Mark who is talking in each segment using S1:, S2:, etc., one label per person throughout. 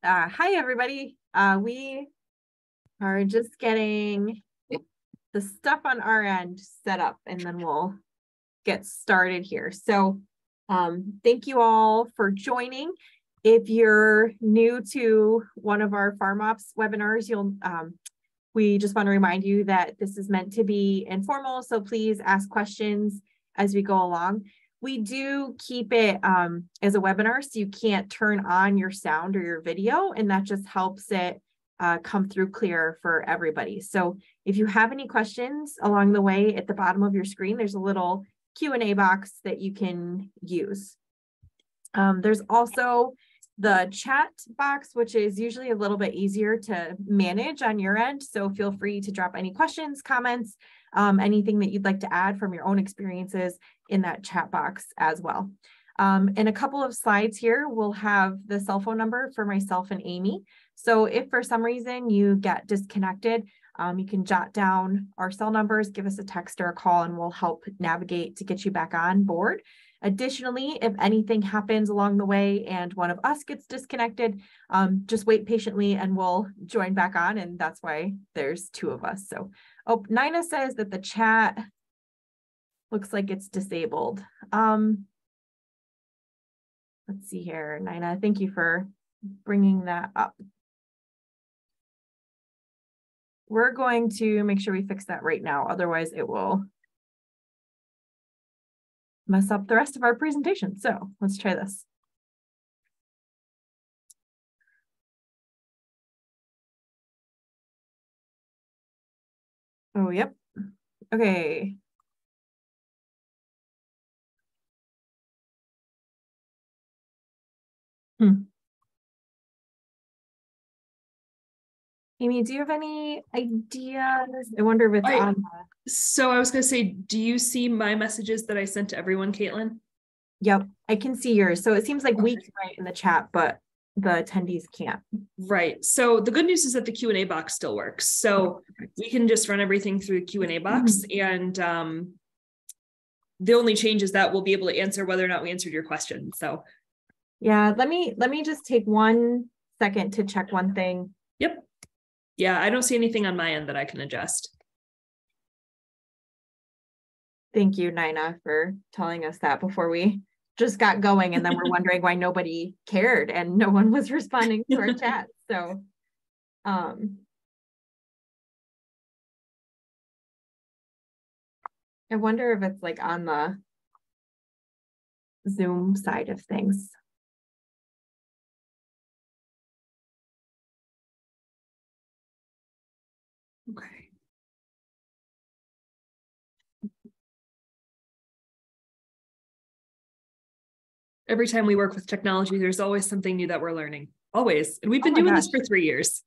S1: Hi, everybody. We are just getting the stuff on our end set up, and then we'll get started here. So thank you all for joining. If you're new to one of our FarmOps webinars, we just want to remind you that this is meant to be informal, so please ask questions as we go along. We do keep it as a webinar, so you can't turn on your sound or your video, and that just helps it come through clear for everybody. So if you have any questions along the way, at the bottom of your screen, there's a little Q&A box that you can use. There's also the chat box, which is usually a little bit easier to manage on your end. So feel free to drop any questions, comments, anything that you'd like to add from your own experiences in that chat box as well. In a couple of slides here, we'll have the cell phone number for myself and Amy. So if for some reason you get disconnected, you can jot down our cell numbers, give us a text or a call, and we'll help navigate to get you back on board. Additionally, if anything happens along the way and one of us gets disconnected, just wait patiently and we'll join back on, and that's why there's two of us. So, oh, Nina says that the chat looks like it's disabled. Let's see here, Nina, thank you for bringing that up. We're going to make sure we fix that right now, otherwise it will mess up the rest of our presentation. So let's try this. Oh, yep. Okay. Amy, do you have any ideas? I wonder if it's on.
S2: So I was going to say, do you see my messages that I sent to everyone, Katelyn?
S1: Yep, I can see yours. So it seems like we can write in the chat, but the attendees can't.
S2: Right. So the good news is that the Q&A box still works. So we can just run everything through the Q&A box. And the only change is that we'll be able to answer whether or not we answered your question. So
S1: yeah, let me just take 1 second to check one thing.
S2: Yep. Yeah, I don't see anything on my end that I can adjust.
S1: Thank you, Nina, for telling us that before we just got going, and then we're wondering why nobody cared and no one was responding to our chat. So I wonder if it's like on the Zoom side of things.
S2: Okay. Every time we work with technology, there's always something new that we're learning. Always. And we've been doing this for 3 years.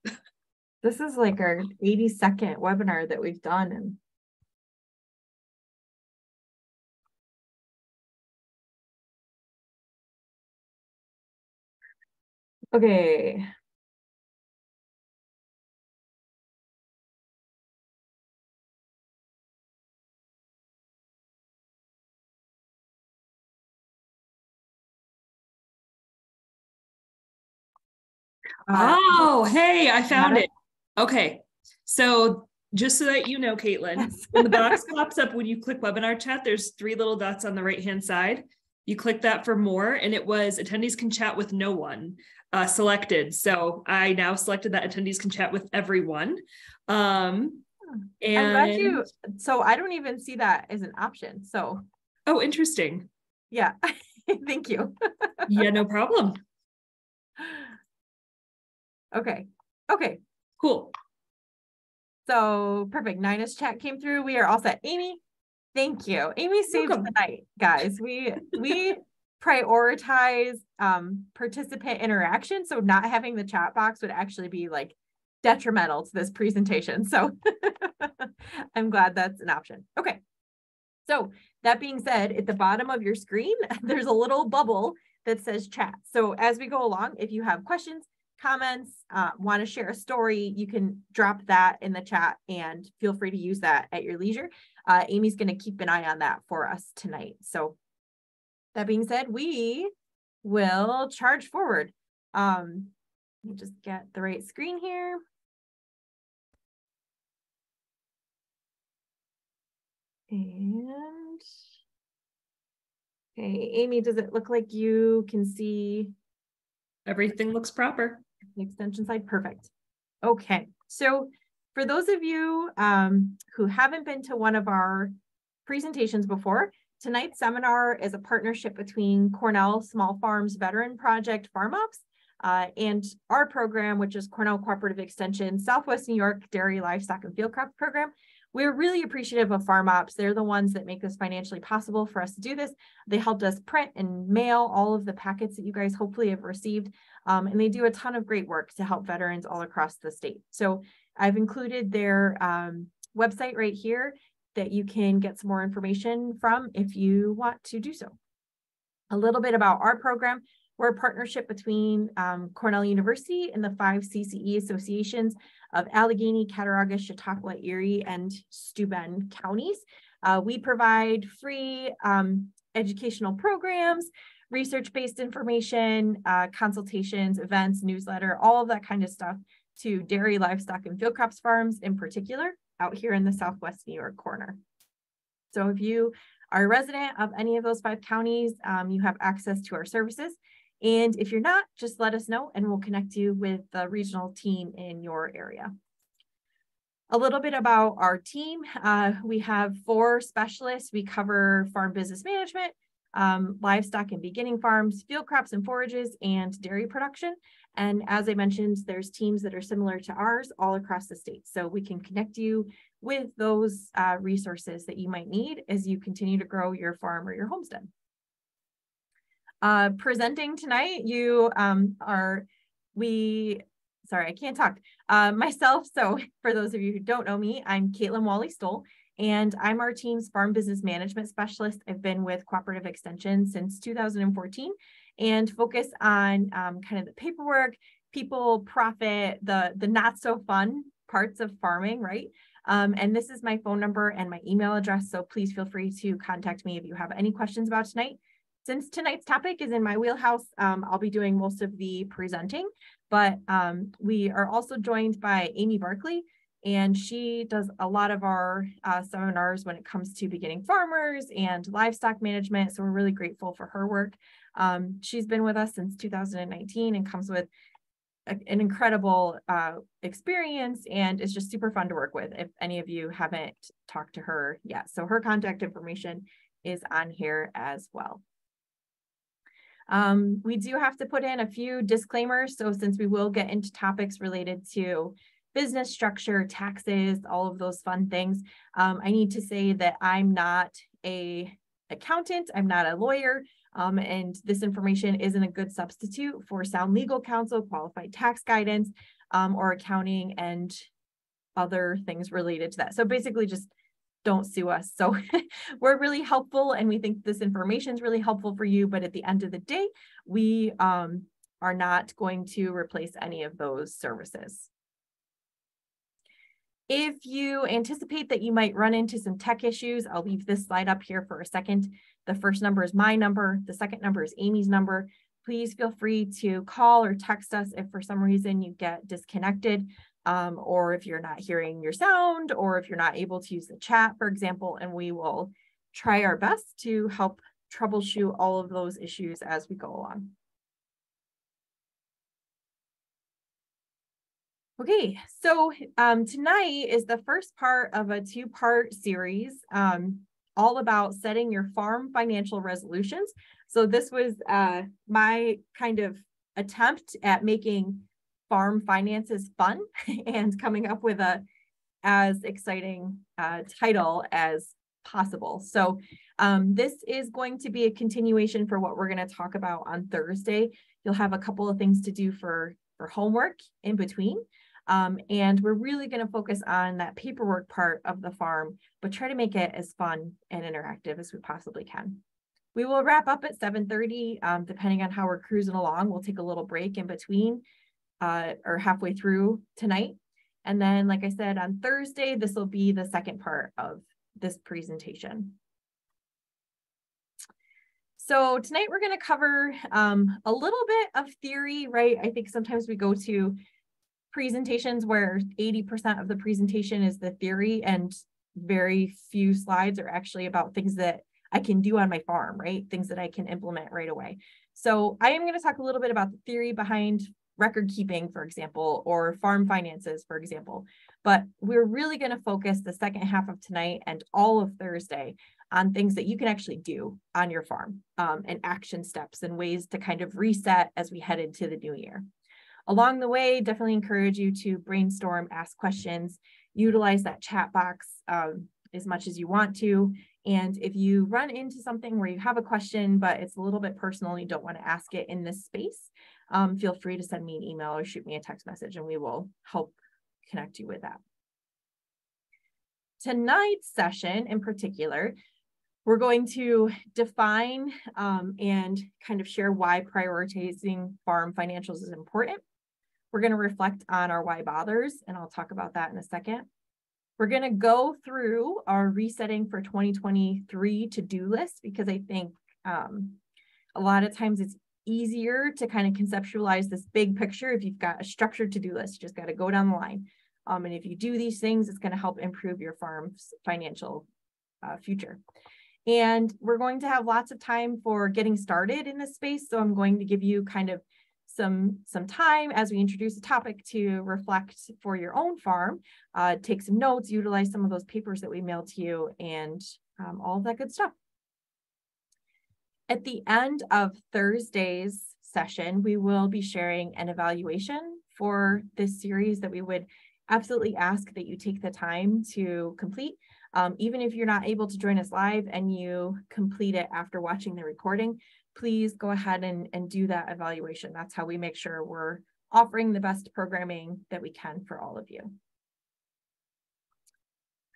S1: This is like our 82nd webinar that we've done. And okay.
S2: Oh, hey, I found it. Okay. So just so that you know, Katelyn,
S1: Yes.
S2: when the box pops up, when you click webinar chat, there's 3 little dots on the right-hand side. You click that for more, and it was attendees can chat with no one selected. So I now selected that attendees can chat with everyone. And
S1: I'm glad you, so I don't even see that as an option. So.
S2: Oh, interesting.
S1: Yeah. Thank you.
S2: Yeah, no problem.
S1: Okay. Okay.
S2: Cool.
S1: So perfect. Nina's chat came through. We are all set. Amy, thank you. Amy saved the night, guys. We prioritize participant interaction. So not having the chat box would actually be like detrimental to this presentation. So I'm glad that's an option. Okay. So that being said, at the bottom of your screen, there's a little bubble that says chat. So as we go along, if you have questions, comments, want to share a story, you can drop that in the chat and feel free to use that at your leisure. Amy's going to keep an eye on that for us tonight. So that being said, we will charge forward. Let me just get the right screen here. And okay, Amy, does it look like you can see?
S2: Everything looks proper.
S1: The extension side, perfect. Okay, so for those of you who haven't been to one of our presentations before, tonight's seminar is a partnership between Cornell Small Farms Veteran Project FarmOps and our program, which is Cornell Cooperative Extension Southwest New York Dairy, Livestock, and Field Crop Program. We're really appreciative of FarmOps. They're the ones that make this financially possible for us to do this. They helped us print and mail all of the packets that you guys hopefully have received. And they do a ton of great work to help veterans all across the state. So I've included their website right here that you can get some more information from if you want to do so. A little bit about our program. We're a partnership between Cornell University and the 5 CCE associations of Allegheny, Cattaraugus, Chautauqua, Erie, and Steuben counties. We provide free educational programs, research-based information, consultations, events, newsletter, all of that kind of stuff to dairy, livestock, and field crops farms in particular out here in the Southwest New York corner. So if you are a resident of any of those 5 counties, you have access to our services. And if you're not, just let us know and we'll connect you with the regional team in your area. A little bit about our team. We have 4 specialists. We cover farm business management, livestock and beginning farms, field crops and forages, and dairy production. And as I mentioned, there's teams that are similar to ours all across the state. So we can connect you with those resources that you might need as you continue to grow your farm or your homestead. Presenting tonight, you sorry, I can't talk. Myself, so for those of you who don't know me, I'm Katelyn Walley-Stoll, and I'm our team's farm business management specialist. I've been with Cooperative Extension since 2014 and focus on kind of the paperwork, people, profit, the not so fun parts of farming, right? And this is my phone number and my email address, so please feel free to contact me if you have any questions about tonight. Since tonight's topic is in my wheelhouse, I'll be doing most of the presenting, but we are also joined by Amy Barkley, and she does a lot of our seminars when it comes to beginning farmers and livestock management. So we're really grateful for her work. She's been with us since 2019 and comes with an incredible experience and is just super fun to work with if any of you haven't talked to her yet. So her contact information is on here as well. We do have to put in a few disclaimers. So since we will get into topics related to business structure, taxes, all of those fun things, I need to say that I'm not an accountant, I'm not a lawyer, and this information isn't a good substitute for sound legal counsel, qualified tax guidance, or accounting and other things related to that. So basically just don't sue us. So we're really helpful and we think this information is really helpful for you. But at the end of the day, we are not going to replace any of those services. If you anticipate that you might run into some tech issues, I'll leave this slide up here for a second. The first number is my number. The second number is Amy's number. Please feel free to call or text us if for some reason you get disconnected, or if you're not hearing your sound, or if you're not able to use the chat, for example, and we will try our best to help troubleshoot all of those issues as we go along. Okay, so tonight is the first part of a two-part series all about setting your farm financial resolutions. So this was my kind of attempt at making farm finances fun and coming up with a as exciting title as possible. So this is going to be a continuation for what we're going to talk about on Thursday. You'll have a couple of things to do for homework in between. And we're really going to focus on that paperwork part of the farm, but try to make it as fun and interactive as we possibly can. We will wrap up at 7:30, depending on how we're cruising along. We'll take a little break in between or halfway through tonight. And then, like I said, on Thursday, this will be the second part of this presentation. So tonight we're going to cover a little bit of theory, right? I think sometimes we go to presentations where 80% of the presentation is the theory and very few slides are actually about things that I can do on my farm, right? Things that I can implement right away. So I am going to talk a little bit about the theory behind record keeping, for example, or farm finances, for example. But we're really going to focus the second half of tonight and all of Thursday on things that you can actually do on your farm and action steps and ways to kind of reset as we head into the new year. Along the way, definitely encourage you to brainstorm, ask questions, utilize that chat box as much as you want to. And if you run into something where you have a question, but it's a little bit personal, you don't want to ask it in this space, feel free to send me an email or shoot me a text message and we will help connect you with that. Tonight's session in particular, we're going to define and kind of share why prioritizing farm financials is important. We're going to reflect on our why bothers, and I'll talk about that in a second. We're going to go through our resetting for 2023 to-do list because I think a lot of times it's easier to kind of conceptualize this big picture if you've got a structured to-do list. You just got to go down the line. And if you do these things, it's going to help improve your farm's financial future. And we're going to have lots of time for getting started in this space. So I'm going to give you kind of some time as we introduce a topic to reflect for your own farm, take some notes, utilize some of those papers that we mailed to you, and all of that good stuff. At the end of Thursday's session, we will be sharing an evaluation for this series that we would absolutely ask that you take the time to complete. Even if you're not able to join us live and you complete it after watching the recording, please go ahead and do that evaluation. That's how we make sure we're offering the best programming that we can for all of you.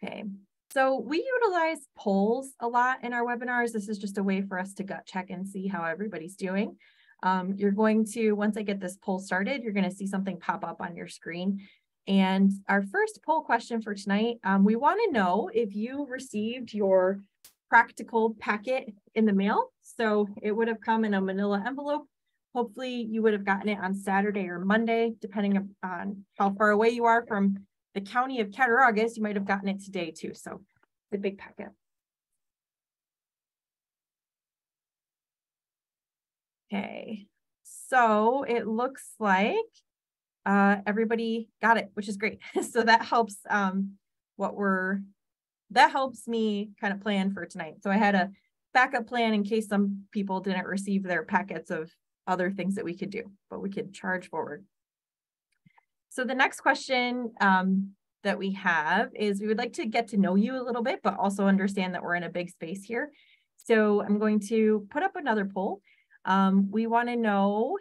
S1: Okay, so we utilize polls a lot in our webinars. This is just a way for us to gut check and see how everybody's doing. You're going to, once I get this poll started, you're going to see something pop up on your screen. And our first poll question for tonight, we want to know if you received your practical packet in the mail. So it would have come in a manila envelope. Hopefully you would have gotten it on Saturday or Monday, depending on how far away you are from the county of Cattaraugus. You might have gotten it today too. So the big packet. Okay, so it looks like everybody got it, which is great. So that helps that helps me kind of plan for tonight. So I had a backup plan in case some people didn't receive their packets of other things that we could do, but we could charge forward. So the next question that we have is we would like to get to know you a little bit, but also understand that we're in a big space here. So I'm going to put up another poll. We want to know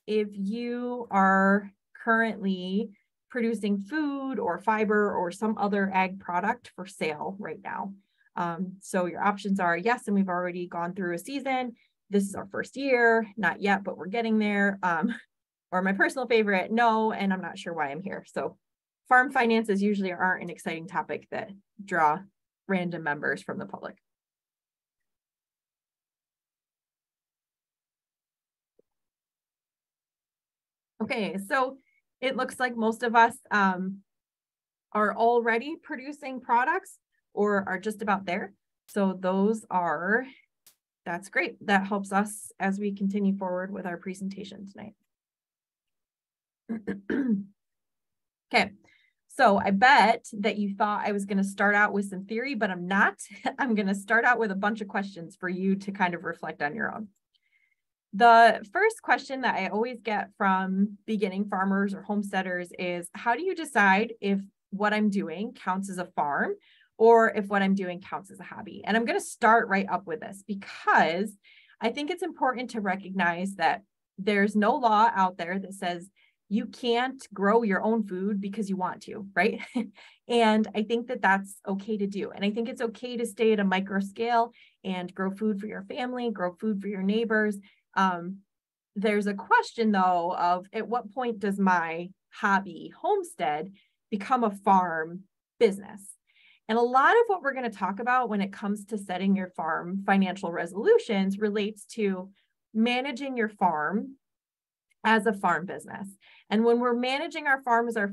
S1: if you are currently producing food or fiber or some other ag product for sale right now. So your options are yes, and we've already gone through a season. This is our first year, not yet, but we're getting there. Or my personal favorite, no, and I'm not sure why I'm here. So farm finances usually aren't an exciting topic that draw random members from the public. Okay, so it looks like most of us are already producing products or are just about there. So that's great. That helps us as we continue forward with our presentation tonight. Okay, so I bet that you thought I was going to start out with some theory, but I'm not. I'm going to start out with a bunch of questions for you to kind of reflect on your own. The first question that I always get from beginning farmers or homesteaders is, how do you decide if what I'm doing counts as a farm or if what I'm doing counts as a hobby? And I'm going to start right up with this because I think it's important to recognize that there's no law out there that says you can't grow your own food because you want to, right? And I think that that's okay to do. And I think it's okay to stay at a micro scale and grow food for your family, grow food for your neighbors. There's a question though of at what point does my hobby homestead become a farm business? And a lot of what we're going to talk about when it comes to setting your farm financial resolutions relates to managing your farm as a farm business. And when we're managing our farm as a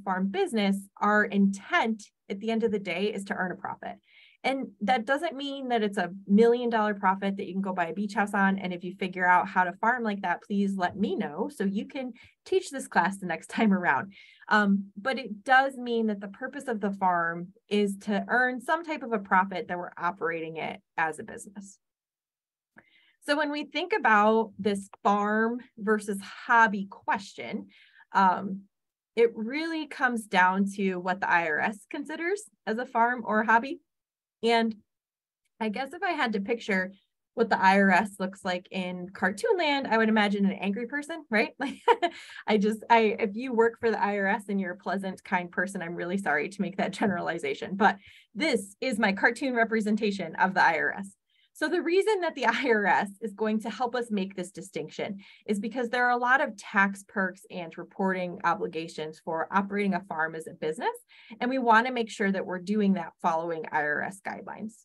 S1: farm business, our intent at the end of the day is to earn a profit. And that doesn't mean that it's $1 million profit that you can go buy a beach house on. And if you figure out how to farm like that, please let me know so you can teach this class the next time around. But it does mean that the purpose of the farm is to earn some type of a profit that we're operating it as a business. So when we think about this farm versus hobby question, it really comes down to what the IRS considers as a farm or a hobby. And I guess if I had to picture what the IRS looks like in cartoon land, I would imagine an angry person, right? Like if you work for the IRS and you're a pleasant, kind person, I'm really sorry to make that generalization, but this is my cartoon representation of the IRS. So the reason that the IRS is going to help us make this distinction is because there are a lot of tax perks and reporting obligations for operating a farm as a business. And we want to make sure that we're doing that following IRS guidelines.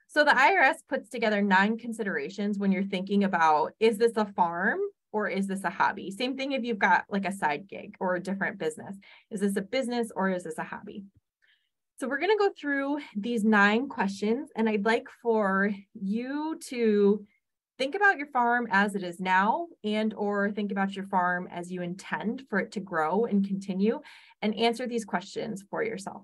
S1: So the IRS puts together 9 considerations when you're thinking about, is this a farm or is this a hobby? Same thing if you've got like a side gig or a different business. Is this a business or is this a hobby? So we're going to go through these 9 questions, and I'd like for you to think about your farm as it is now and or think about your farm as you intend for it to grow and continue, and answer these questions for yourself.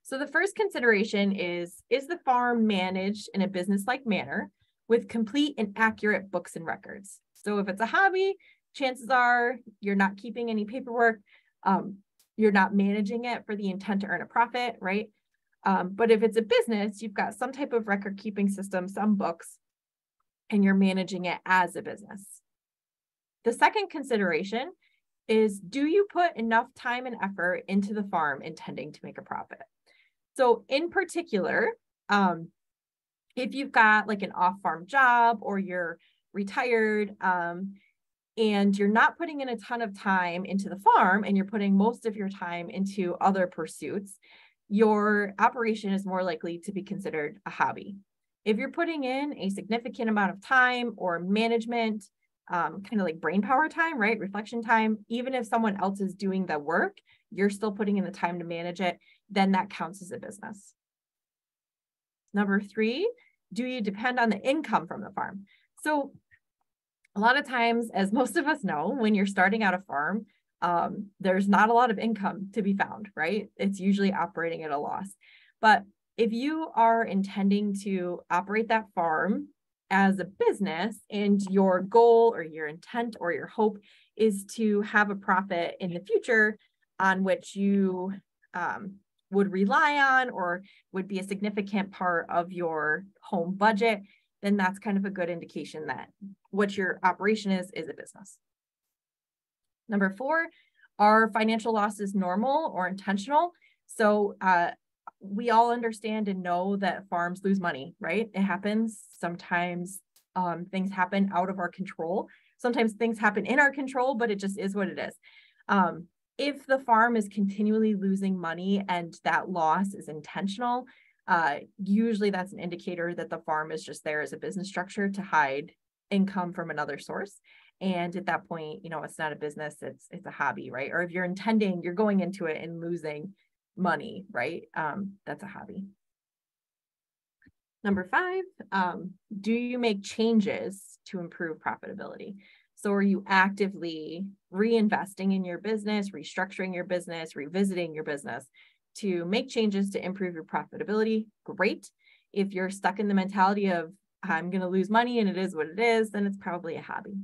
S1: So the first consideration is the farm managed in a business-like manner with complete and accurate books and records? So if it's a hobby, chances are you're not keeping any paperwork. You're not managing it for the intent to earn a profit, right? But if it's a business, you've got some type of record keeping system, some books, and you're managing it as a business. The second consideration is, do you put enough time and effort into the farm intending to make a profit? So in particular, if you've got like an off-farm job or you're retired, and you're not putting in a ton of time into the farm and you're putting most of your time into other pursuits, your operation is more likely to be considered a hobby. If you're putting in a significant amount of time or management, kind of like brain power time, right? Reflection time, even if someone else is doing the work, you're still putting in the time to manage it, then that counts as a business. Number 3, do you depend on the income from the farm? So a lot of times, as most of us know, when you're starting out a farm, there's not a lot of income to be found, right? It's usually operating at a loss. But if you are intending to operate that farm as a business and your goal or your intent or your hope is to have a profit in the future on which you would rely on or would be a significant part of your home budget, then that's kind of a good indication that what your operation is a business. Number 4, are financial losses normal or intentional? So we all understand and know that farms lose money, right? It happens. Sometimes things happen out of our control. Sometimes things happen in our control, but it just is what it is. If the farm is continually losing money and that loss is intentional, usually that's an indicator that the farm is just there as a business structure to hide income from another source. And at that point, it's not a business, it's a hobby, right? Or if you're going into it and losing money, right? That's a hobby. Number 5, do you make changes to improve profitability? So are you actively reinvesting in your business, restructuring your business, revisiting your business to make changes to improve your profitability? Great. If you're stuck in the mentality of I'm going to lose money and it is what it is, then it's probably a hobby.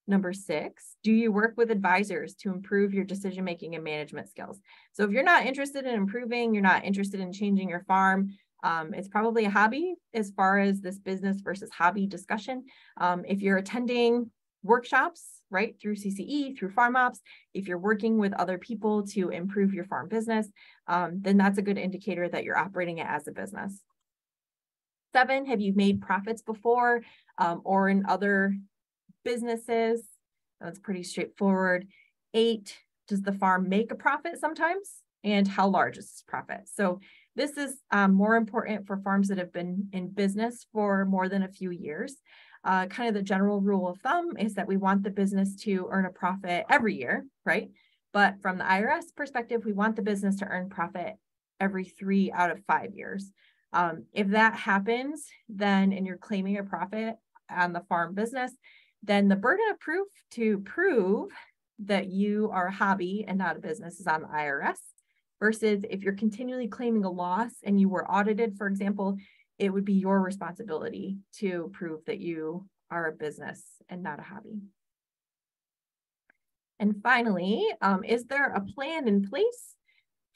S1: Number 6, do you work with advisors to improve your decision-making and management skills? So if you're not interested in improving, you're not interested in changing your farm, it's probably a hobby as far as this business versus hobby discussion. If you're attending workshops, right, through CCE, through FarmOps, if you're working with other people to improve your farm business, then that's a good indicator that you're operating it as a business. 7, have you made profits before or in other businesses? That's pretty straightforward. 8, does the farm make a profit sometimes? And how large is this profit? So this is more important for farms that have been in business for more than a few years. Kind of the general rule of thumb is that we want the business to earn a profit every year, right? But from the IRS perspective, we want the business to earn profit every 3 out of 5 years. If that happens, then, and you're claiming a profit on the farm business, then the burden of proof to prove that you are a hobby and not a business is on the IRS. Versus if you're continually claiming a loss and you were audited, for example, it would be your responsibility to prove that you are a business and not a hobby. And finally, is there a plan in place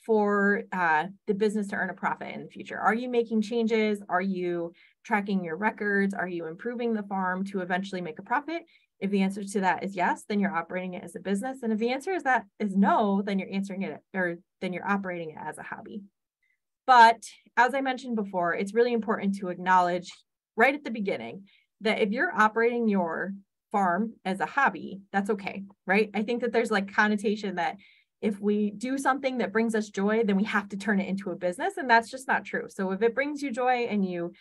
S1: for the business to earn a profit in the future? Are you making changes? Are you tracking your records? Are you improving the farm to eventually make a profit? If the answer to that is yes, then you're operating it as a business. And if the answer is no, then you're then you're operating it as a hobby. But as I mentioned before, it's really important to acknowledge right at the beginning that if you're operating your farm as a hobby, that's okay, right? I think that there's like connotation that if we do something that brings us joy, then we have to turn it into a business. And that's just not true. So if it brings you joy and you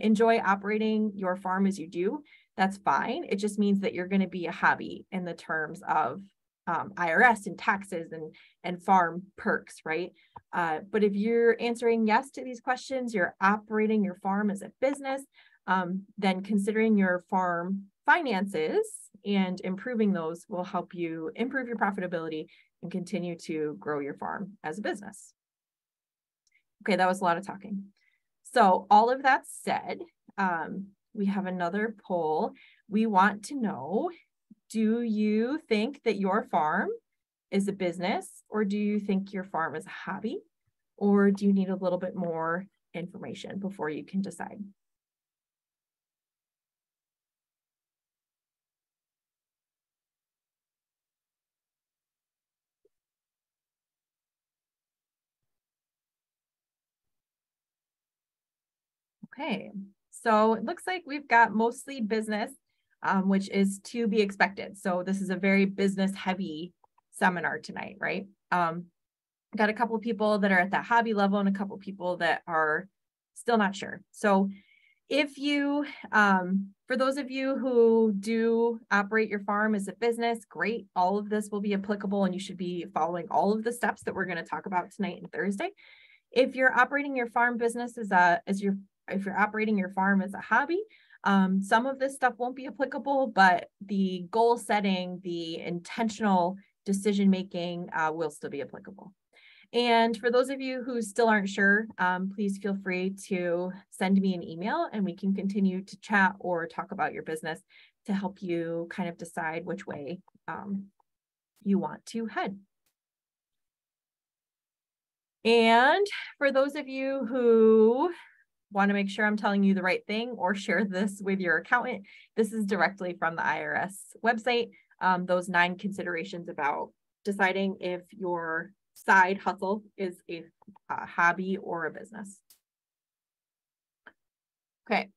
S1: enjoy operating your farm as you do, that's fine. It just means that you're going to be a hobby in the terms of IRS and taxes and farm perks, right? But if you're answering yes to these questions, you're operating your farm as a business, then considering your farm finances and improving those will help you improve your profitability and continue to grow your farm as a business. Okay, that was a lot of talking. So all of that said, we have another poll. We want to know, do you think that your farm is a business, or do you think your farm is a hobby, or do you need a little bit more information before you can decide? Okay, so it looks like we've got mostly business, which is to be expected. So this is a very business heavy seminar tonight, right? Got a couple of people that are at that hobby level and a couple of people that are still not sure. So if you, for those of you who do operate your farm as a business, great. All of this will be applicable and you should be following all of the steps that we're going to talk about tonight and Thursday. If you're operating your farm business if you're operating your farm as a hobby, some of this stuff won't be applicable, but the goal setting, the intentional decision-making will still be applicable. And for those of you who still aren't sure, please feel free to send me an email and we can continue to chat or talk about your business to help you kind of decide which way you want to head. And for those of you who want to make sure I'm telling you the right thing or share this with your accountant, this is directly from the IRS website. those 9 considerations about deciding if your side hustle is a hobby or a business. Okay.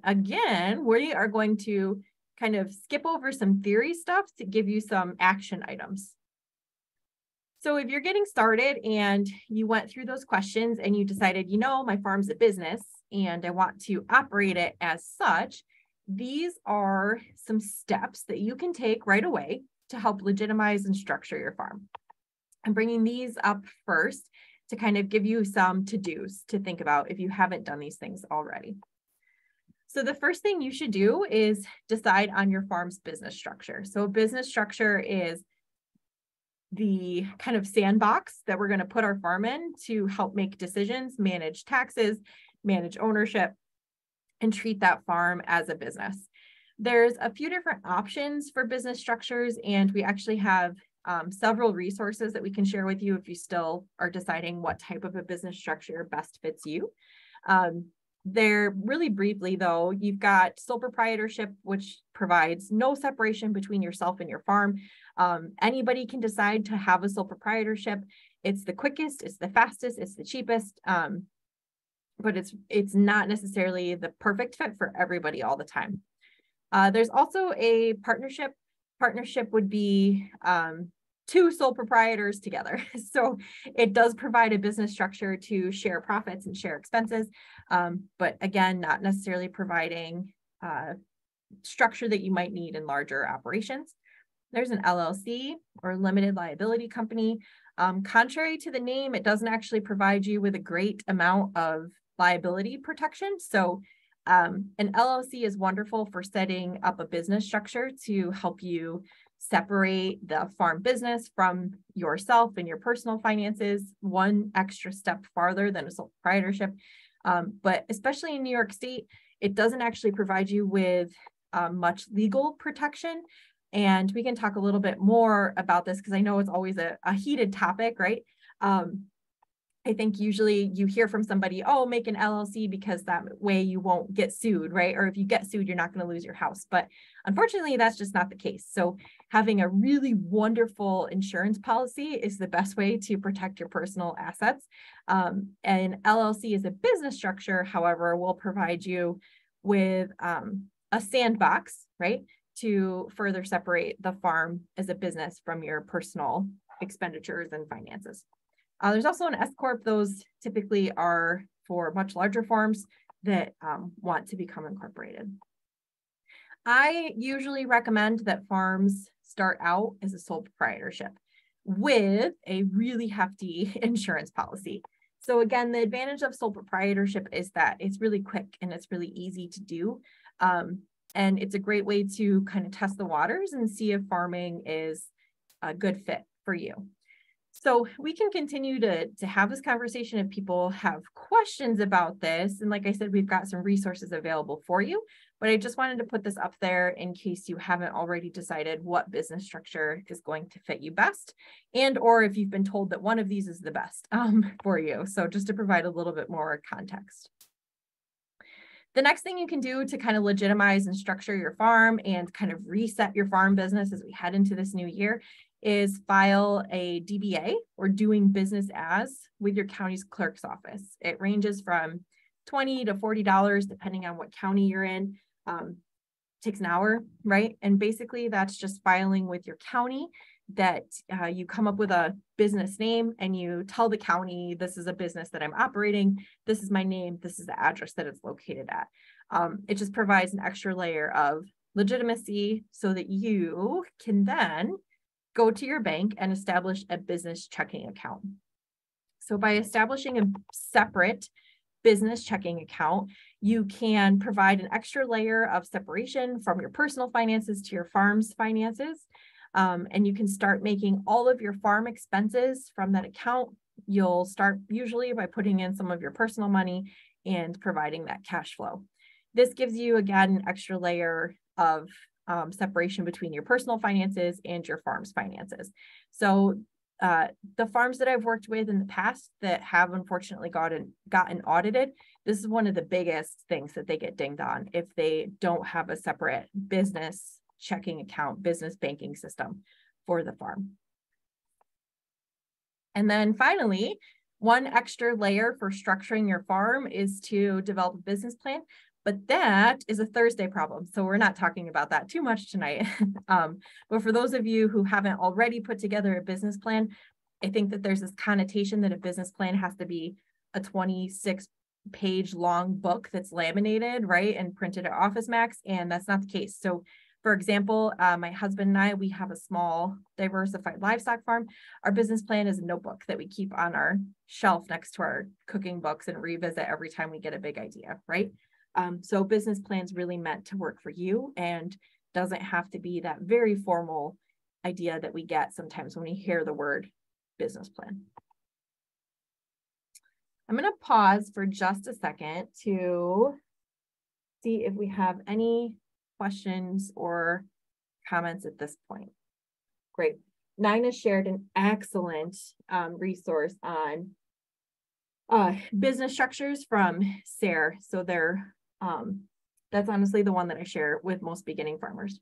S1: Again, we are going to kind of skip over some theory stuff to give you some action items. So if you're getting started and you went through those questions and you decided, you know, my farm's a business and I want to operate it as such, these are some steps that you can take right away to help legitimize and structure your farm. I'm bringing these up first to kind of give you some to-dos to think about if you haven't done these things already. So the first thing you should do is decide on your farm's business structure. So business structure is the kind of sandbox that we're going to put our farm in to help make decisions, manage taxes, manage ownership, and treat that farm as a business. There's a few different options for business structures, and we actually have several resources that we can share with you if you still are deciding what type of a business structure best fits you. They're really briefly though, you've got sole proprietorship, which provides no separation between yourself and your farm. Anybody can decide to have a sole proprietorship. It's the quickest, it's the fastest, it's the cheapest, but it's not necessarily the perfect fit for everybody all the time. There's also a partnership. Partnership would be 2 sole proprietors together. So it does provide a business structure to share profits and share expenses, but again, not necessarily providing structure that you might need in larger operations. There's an LLC or limited liability company. Contrary to the name, it doesn't actually provide you with a great amount of liability protection. So an LLC is wonderful for setting up a business structure to help you separate the farm business from yourself and your personal finances one extra step farther than a sole proprietorship. But especially in New York State, it doesn't actually provide you with much legal protection. And we can talk a little bit more about this because I know it's always a heated topic, right? I think usually you hear from somebody, oh, make an LLC because that way you won't get sued, right? Or if you get sued, you're not going to lose your house. But unfortunately, that's just not the case. So having a really wonderful insurance policy is the best way to protect your personal assets. And LLC as a business structure, however, will provide you with a sandbox, right? To further separate the farm as a business from your personal expenditures and finances. There's also an S Corp. Those typically are for much larger farms that want to become incorporated. I usually recommend that farms start out as a sole proprietorship with a really hefty insurance policy. So again, the advantage of sole proprietorship is that it's really quick and it's really easy to do. And it's a great way to kind of test the waters and see if farming is a good fit for you. So we can continue to have this conversation if people have questions about this. And like I said, we've got some resources available for you, but I just wanted to put this up there in case you haven't already decided what business structure is going to fit you best, and or if you've been told that one of these is the best for you. So just to provide a little bit more context. The next thing you can do to kind of legitimize and structure your farm and kind of reset your farm business as we head into this new year is file a DBA or doing business as with your county's clerk's office. It ranges from $20 to $40 depending on what county you're in. Takes an hour, right? And basically that's just filing with your county that you come up with a business name and you tell the county, this is a business that I'm operating, this is my name, this is the address that it's located at. It just provides an extra layer of legitimacy so that you can then go to your bank and establish a business checking account. So by establishing a separate business checking account, you can provide an extra layer of separation from your personal finances to your farm's finances. And you can start making all of your farm expenses from that account. You'll start usually by putting in some of your personal money and providing that cash flow. This gives you, again, an extra layer of separation between your personal finances and your farm's finances. So the farms that I've worked with in the past that have unfortunately gotten audited, this is one of the biggest things that they get dinged on if they don't have a separate business checking account, business banking system for the farm. And then finally, one extra layer for structuring your farm is to develop a business plan, but that is a Thursday problem. So we're not talking about that too much tonight. But for those of you who haven't already put together a business plan, I think that there's this connotation that a business plan has to be a 26-page long book that's laminated, right, and printed at Office Max, and that's not the case. So for example, my husband and I, we have a small diversified livestock farm. Our business plan is a notebook that we keep on our shelf next to our cooking books and revisit every time we get a big idea, right? So business plan's really meant to work for you and doesn't have to be that very formal idea that we get sometimes when we hear the word business plan. I'm going to pause for just a second to see if we have any questions or comments at this point. Great. Nina shared an excellent resource on business structures from SARE. So that's honestly the one that I share with most beginning farmers.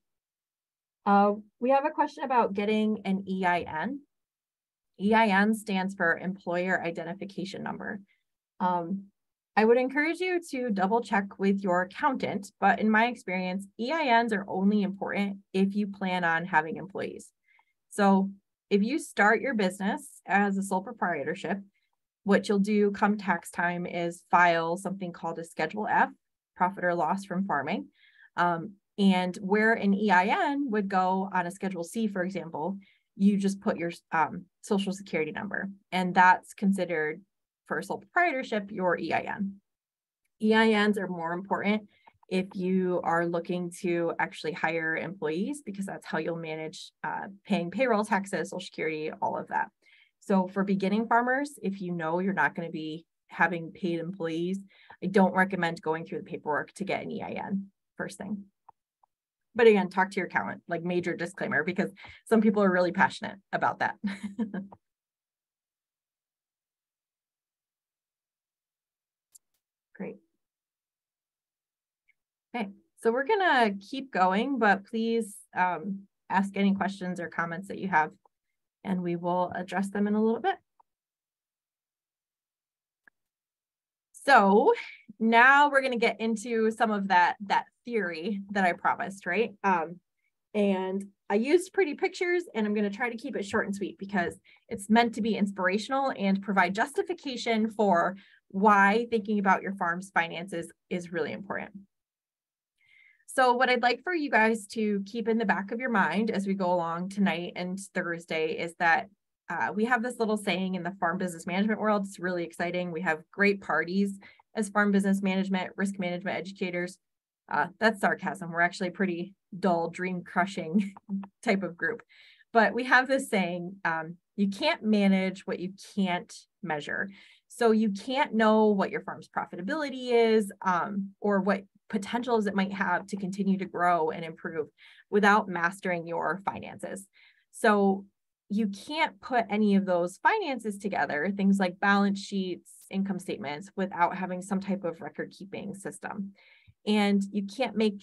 S1: We have a question about getting an EIN. EIN stands for Employer Identification Number. I would encourage you to double check with your accountant, but in my experience, EINs are only important if you plan on having employees. So if you start your business as a sole proprietorship, what you'll do come tax time is file something called a Schedule F, profit or loss from farming. And where an EIN would go on a Schedule C, for example, you just put your social security number, and that's considered for a sole proprietorship, your EIN. EINs are more important if you are looking to actually hire employees, because that's how you'll manage paying payroll taxes, social security, all of that. So for beginning farmers, if you know you're not going to be having paid employees, I don't recommend going through the paperwork to get an EIN first thing. But again, talk to your accountant, like major disclaimer, because some people are really passionate about that. Great. Okay, so we're gonna keep going, but please ask any questions or comments that you have, and we will address them in a little bit. So now we're gonna get into some of that theory that I promised, right? And I used pretty pictures, and I'm gonna try to keep it short and sweet because it's meant to be inspirational and provide justification for why thinking about your farm's finances is really important. So what I'd like for you guys to keep in the back of your mind as we go along tonight and Thursday is that we have this little saying in the farm business management world. It's really exciting. We have great parties as farm business management, risk management educators. That's sarcasm. We're actually a pretty dull, dream crushing type of group. But we have this saying, you can't manage what you can't measure. So you can't know what your farm's profitability is or what potentials it might have to continue to grow and improve without mastering your finances. So you can't put any of those finances together, things like balance sheets, income statements, without having some type of record keeping system. And you can't make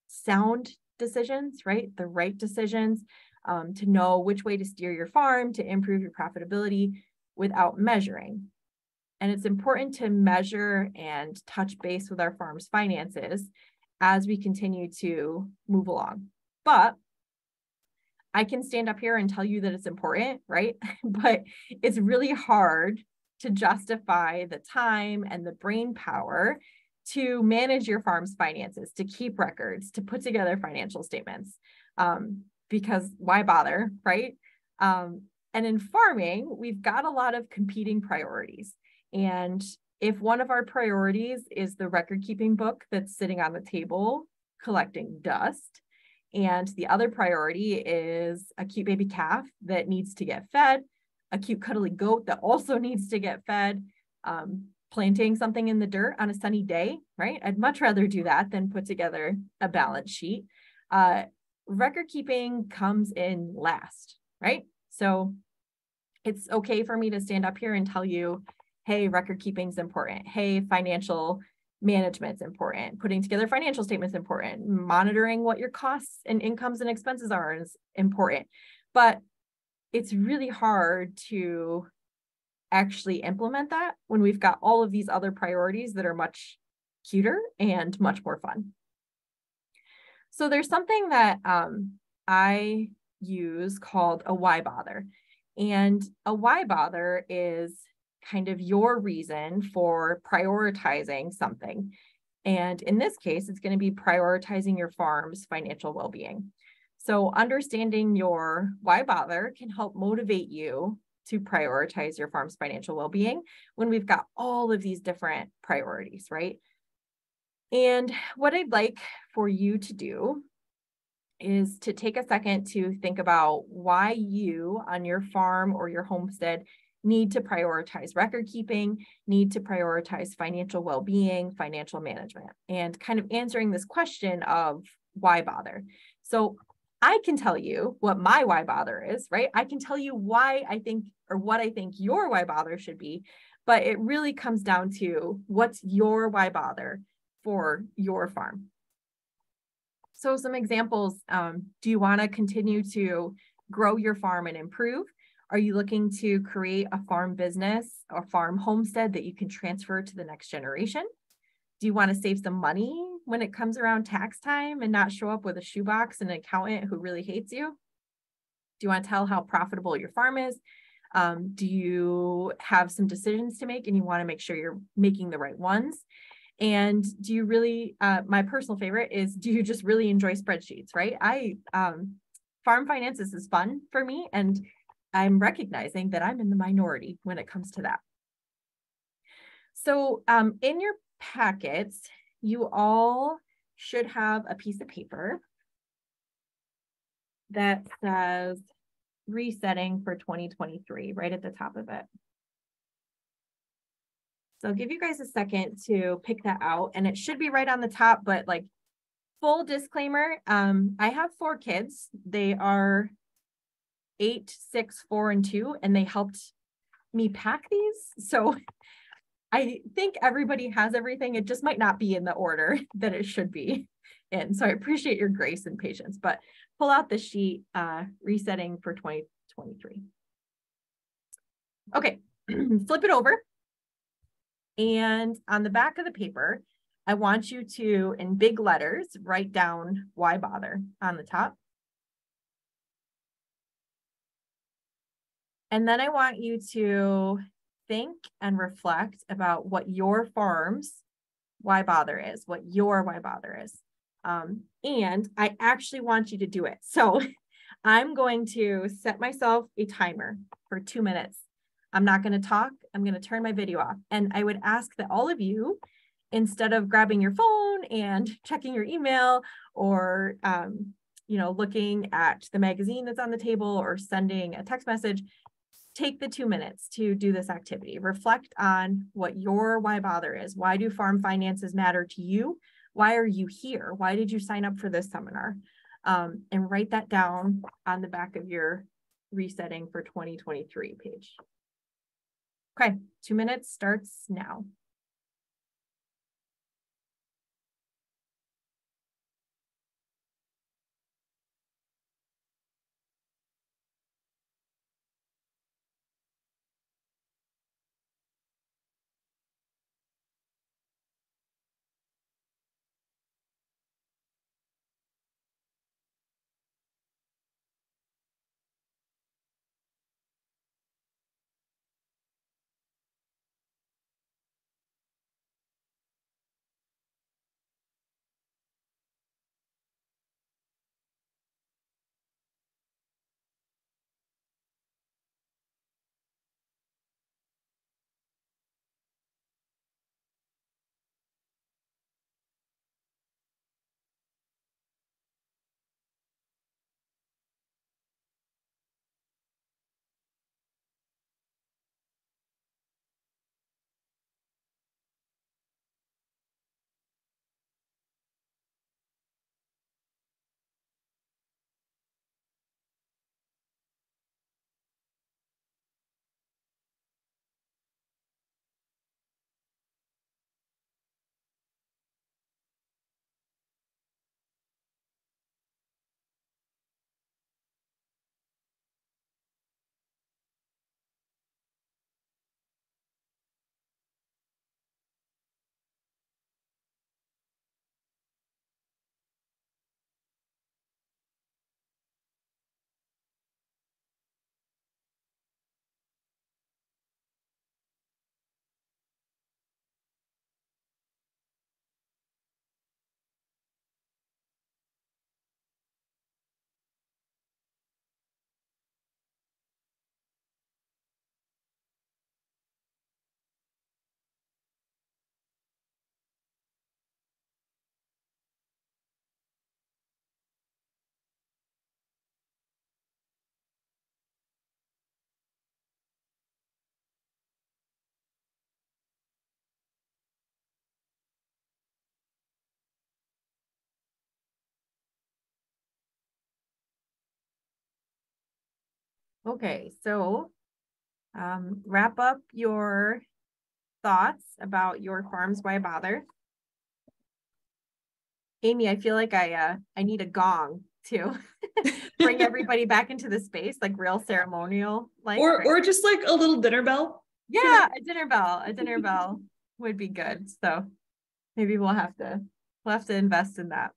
S1: sound decisions, right? The right decisions to know which way to steer your farm to improve your profitability without measuring. And it's important to measure and touch base with our farm's finances as we continue to move along. But I can stand up here and tell you that it's important, right? But it's really hard to justify the time and the brain power to manage your farm's finances, to keep records, to put together financial statements, because why bother, right? And in farming, we've got a lot of competing priorities. And if one of our priorities is the record keeping book that's sitting on the table collecting dust, and the other priority is a cute baby calf that needs to get fed, a cute cuddly goat that also needs to get fed, planting something in the dirt on a sunny day, right? I'd much rather do that than put together a balance sheet. Record keeping comes in last, right? So it's okay for me to stand up here and tell you, hey, record keeping is important. Hey, financial management's important. Putting together financial statements important. Monitoring what your costs and incomes and expenses are is important. But it's really hard to actually implement that when we've got all of these other priorities that are much cuter and much more fun. So there's something that I use called a why bother. And a why bother is kind of your reason for prioritizing something. And in this case, it's going to be prioritizing your farm's financial well-being. So understanding your why bother can help motivate you to prioritize your farm's financial well-being when we've got all of these different priorities, right? And what I'd like for you to do is to take a second to think about why you on your farm or your homestead need to prioritize record keeping, need to prioritize financial well-being, financial management, and kind of answering this question of why bother. So I can tell you what my why bother is, right? I can tell you why I think, or what I think your why bother should be, but it really comes down to what's your why bother for your farm. So some examples, do you want to continue to grow your farm and improve? Are you looking to create a farm business or farm homestead that you can transfer to the next generation? Do you want to save some money when it comes around tax time and not show up with a shoebox and an accountant who really hates you? Do you want to tell how profitable your farm is? Do you have some decisions to make and you want to make sure you're making the right ones? And do you really, my personal favorite is, do you just really enjoy spreadsheets, right? Farm finances is fun for me, and I'm recognizing that I'm in the minority when it comes to that. So in your packets, you all should have a piece of paper that says resetting for 2023 right at the top of it. So I'll give you guys a second to pick that out, and it should be right on the top, but like full disclaimer, I have 4 kids. They are 8, 6, 4, and 2, and they helped me pack these. So I think everybody has everything. It just might not be in the order that it should be in. So I appreciate your grace and patience, but pull out the sheet, resetting for 2023. Okay, flip it over. And on the back of the paper, I want you to, in big letters, write down why bother on the top. And then I want you to think and reflect about what your farm's why bother is, what your why bother is. And I actually want you to do it. So I'm going to set myself a timer for 2 minutes. I'm not going to talk. I'm going to turn my video off. And I would ask that all of you, instead of grabbing your phone and checking your email or, looking at the magazine that's on the table or sending a text message, take the 2 minutes to do this activity. Reflect on what your why bother is. Why do farm finances matter to you? Why are you here? Why did you sign up for this seminar? And write that down on the back of your resetting for 2023 page. Okay, 2 minutes starts now. Okay, so wrap up your thoughts about your farms. Why bother? Amy, I feel like I need a gong to bring everybody back into the space, like real ceremonial, like
S2: or just like a little dinner bell.
S1: Yeah, a dinner bell would be good. So maybe we'll have to invest in that.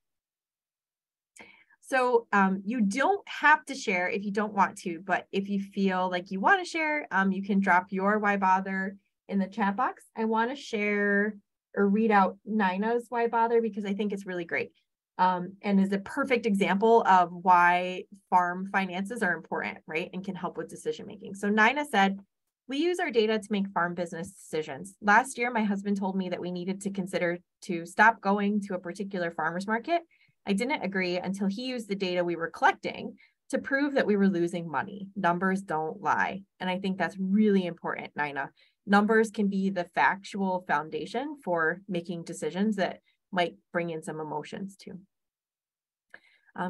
S1: So you don't have to share if you don't want to, but if you feel like you want to share, you can drop your why bother in the chat box. I want to share or read out Nina's why bother because I think it's really great and is a perfect example of why farm finances are important, right? And can help with decision making. So Nina said, we use our data to make farm business decisions. Last year, my husband told me that we needed to consider to stop going to a particular farmer's market. I didn't agree until he used the data we were collecting to prove that we were losing money. Numbers don't lie. And I think that's really important, Nina. Numbers can be the factual foundation for making decisions that might bring in some emotions too.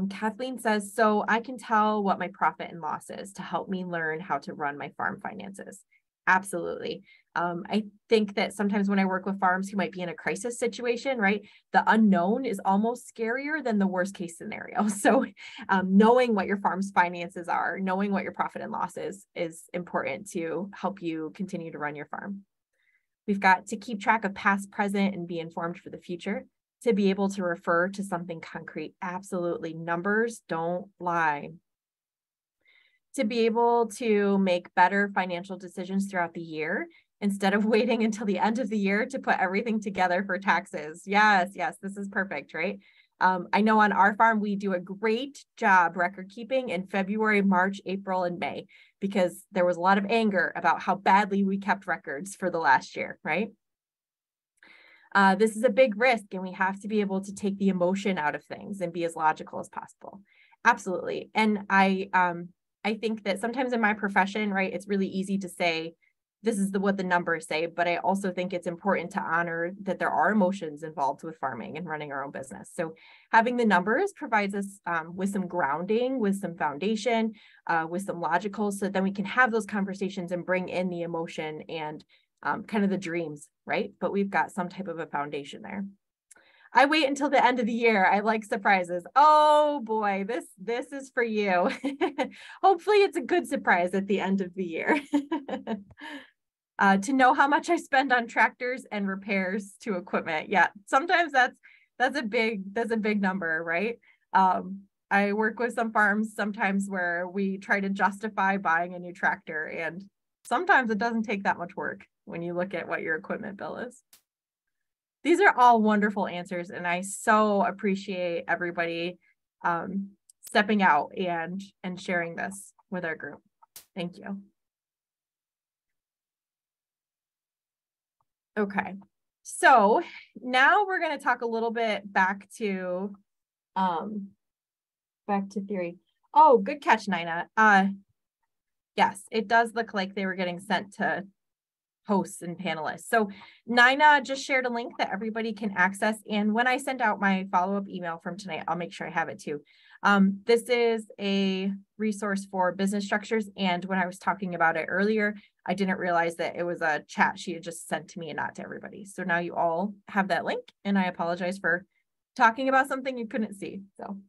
S1: Kathleen says, so I can tell what my profit and loss is to help me learn how to run my farm finances. Absolutely. I think that sometimes when I work with farms who might be in a crisis situation, right, the unknown is almost scarier than the worst case scenario. So knowing what your farm's finances are, knowing what your profit and loss is important to help you continue to run your farm. We've got to keep track of past, present, and be informed for the future. To be able to refer to something concrete. Absolutely. Numbers don't lie. To be able to make better financial decisions throughout the year instead of waiting until the end of the year to put everything together for taxes. Yes, this is perfect, right? I know on our farm, we do a great job record keeping in February, March, April, and May, because there was a lot of anger about how badly we kept records for the last year, right? This is a big risk, and we have to be able to take the emotion out of things and be as logical as possible. Absolutely. And I think that sometimes in my profession, right, it's really easy to say, this is what the numbers say, but I also think it's important to honor that there are emotions involved with farming and running our own business. So having the numbers provides us with some grounding, with some foundation, with some logical, so then we can have those conversations and bring in the emotion and kind of the dreams, right? But we've got some type of a foundation there. I wait until the end of the year. I like surprises. Oh boy, this is for you. Hopefully it's a good surprise at the end of the year. To know how much I spend on tractors and repairs to equipment. Yeah, sometimes that's a big number, right? I work with some farms sometimes where we try to justify buying a new tractor, and sometimes it doesn't take that much work when you look at what your equipment bill is. These are all wonderful answers, and I so appreciate everybody stepping out and sharing this with our group. Thank you. Okay, so now we're going to talk a little bit back to theory. Oh, good catch, Nina. Yes, it does look like they were getting sent to hosts and panelists. So Nina just shared a link that everybody can access. And when I send out my follow-up email from tonight, I'll make sure I have it too. This is a resource for business structures. And when I was talking about it earlier, I didn't realize that it was a chat she had just sent to me and not to everybody. So now you all have that link, and I apologize for talking about something you couldn't see. So.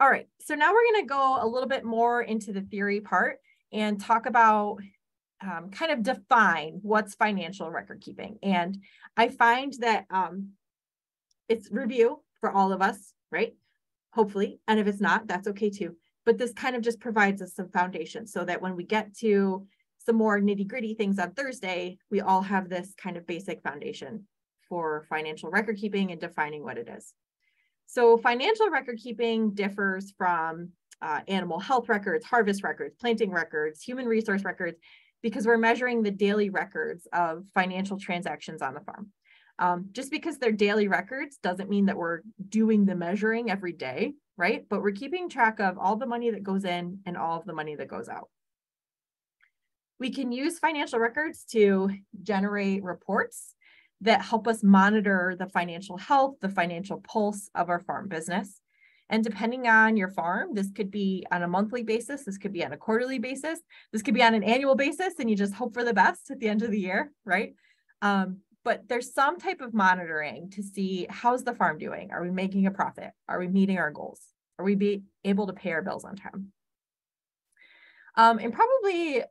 S1: All right, so now we're going to go a little bit more into the theory part and talk about kind of define what's financial record keeping. And I find that it's review for all of us, right? Hopefully. And if it's not, that's okay too. But this kind of just provides us some foundation so that when we get to some more nitty-gritty things on Thursday, we all have this kind of basic foundation for financial record keeping and defining what it is. So financial record keeping differs from animal health records, harvest records, planting records, human resource records, because we're measuring the daily records of financial transactions on the farm. Just because they're daily records doesn't mean that we're doing the measuring every day, right? But we're keeping track of all the money that goes in and all of the money that goes out. We can use financial records to generate reports that help us monitor the financial health, the financial pulse of our farm business. And depending on your farm, this could be on a monthly basis, this could be on a quarterly basis, this could be on an annual basis, and you just hope for the best at the end of the year, right? But there's some type of monitoring to see how's the farm doing? Are we making a profit? Are we meeting our goals? Are we able to pay our bills on time? And probably,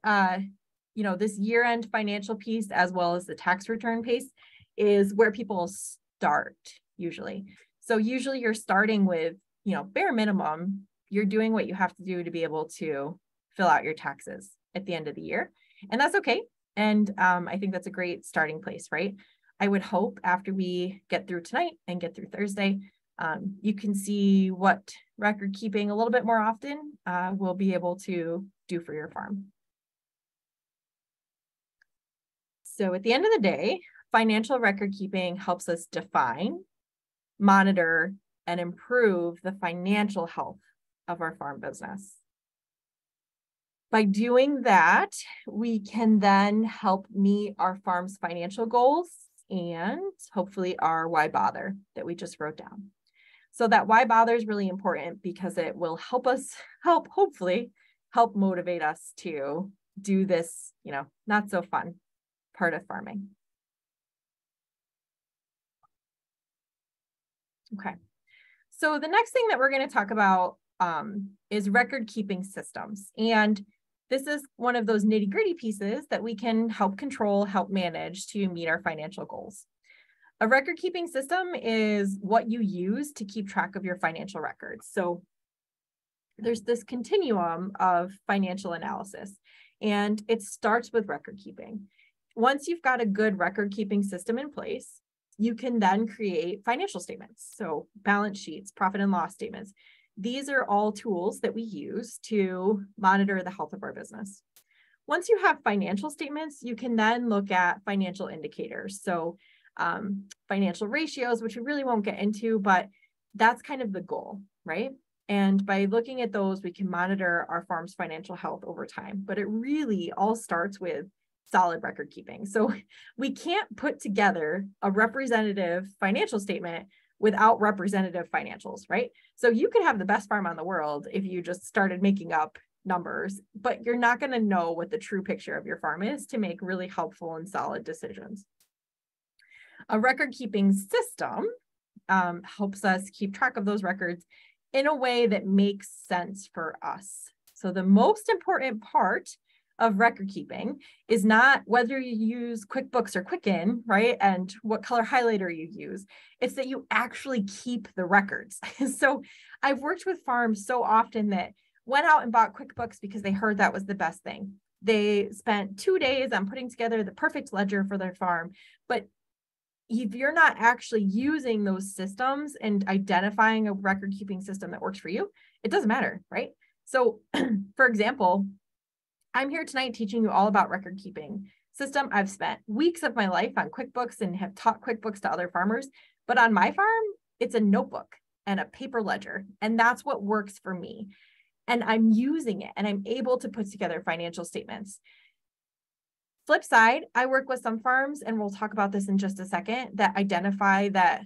S1: this year-end financial piece, as well as the tax return piece, is where people start usually. So usually you're starting with, bare minimum, you're doing what you have to do to be able to fill out your taxes at the end of the year. And that's okay. And I think that's a great starting place, right? I would hope after we get through tonight and get through Thursday, you can see what record keeping a little bit more often will be able to do for your farm. So at the end of the day, financial record keeping helps us define, monitor, and improve the financial health of our farm business. By doing that, we can then help meet our farm's financial goals and hopefully our why bother that we just wrote down. So that why bother is really important because it will hopefully help motivate us to do this, not so fun part of farming. Okay. So the next thing that we're going to talk about is record keeping systems. And this is one of those nitty-gritty pieces that we can help control, help manage to meet our financial goals. A record keeping system is what you use to keep track of your financial records. So there's this continuum of financial analysis, and it starts with record keeping. Once you've got a good record keeping system in place, you can then create financial statements. So balance sheets, profit and loss statements. These are all tools that we use to monitor the health of our business. Once you have financial statements, you can then look at financial indicators. So financial ratios, which we really won't get into, but that's kind of the goal, right? And by looking at those, we can monitor our farm's financial health over time. But it really all starts with solid record keeping. So we can't put together a representative financial statement without representative financials, right? So you could have the best farm on the world if you just started making up numbers, but you're not going to know what the true picture of your farm is to make really helpful and solid decisions. A record keeping system helps us keep track of those records in a way that makes sense for us. So the most important part of record keeping is not whether you use QuickBooks or Quicken, right? And what color highlighter you use. It's that you actually keep the records. So I've worked with farms so often that went out and bought QuickBooks because they heard that was the best thing. They spent 2 days on putting together the perfect ledger for their farm. But if you're not actually using those systems and identifying a record keeping system that works for you, it doesn't matter, right? So for example, I'm here tonight teaching you all about record keeping system. I've spent weeks of my life on QuickBooks and have taught QuickBooks to other farmers, but on my farm, it's a notebook and a paper ledger. And that's what works for me. And I'm using it and I'm able to put together financial statements. Flip side, I work with some farms, and we'll talk about this in just a second, that identify that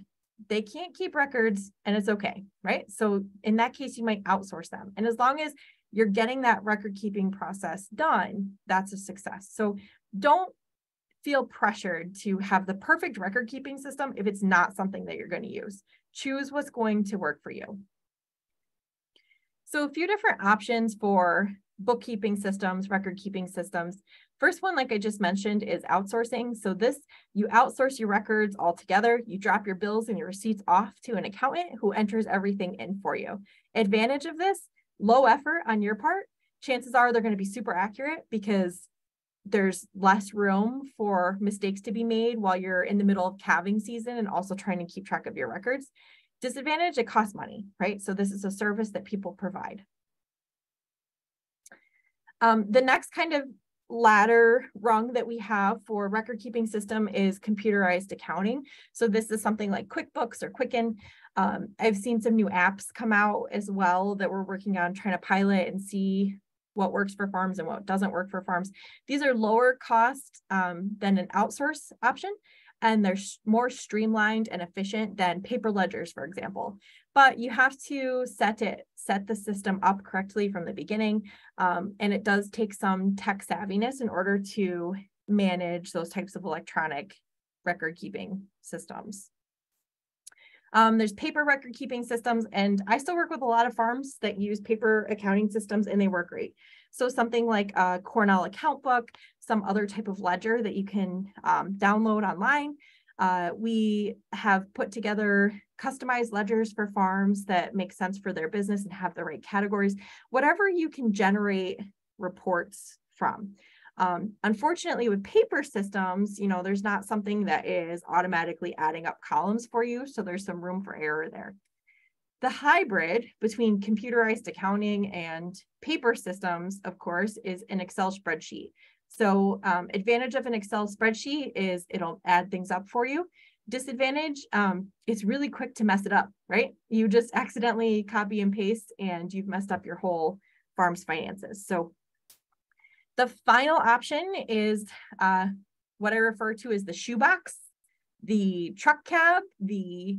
S1: they can't keep records and it's okay, right? So in that case, you might outsource them. And as long as you're getting that record keeping process done, that's a success. So don't feel pressured to have the perfect record keeping system if it's not something that you're going to use. Choose what's going to work for you. So a few different options for bookkeeping systems, record keeping systems. First one, like I just mentioned, is outsourcing. So this, you outsource your records altogether. You drop your bills and your receipts off to an accountant who enters everything in for you. Advantage of this, low effort on your part. Chances are they're going to be super accurate because there's less room for mistakes to be made while you're in the middle of calving season and also trying to keep track of your records. Disadvantage, it costs money, right? So this is a service that people provide. The next kind of ladder rung that we have for record keeping system is computerized accounting. So this is something like QuickBooks or Quicken. I've seen some new apps come out as well that we're working on trying to pilot and see what works for farms and what doesn't work for farms. These are lower cost than an outsource option, and they're more streamlined and efficient than paper ledgers, for example. But you have to set the system up correctly from the beginning. And it does take some tech savviness in order to manage those types of electronic record keeping systems. There's paper record keeping systems, and I still work with a lot of farms that use paper accounting systems, and they work great. So something like a Cornell account book, some other type of ledger that you can download online. We have put together customized ledgers for farms that make sense for their business and have the right categories, whatever you can generate reports from. Unfortunately, with paper systems, there's not something that is automatically adding up columns for you. So there's some room for error there. The hybrid between computerized accounting and paper systems, of course, is an Excel spreadsheet. So advantage of an Excel spreadsheet is it'll add things up for you. Disadvantage, it's really quick to mess it up, right? You just accidentally copy and paste and you've messed up your whole farm's finances. So the final option is what I refer to as the shoebox, the truck cab, the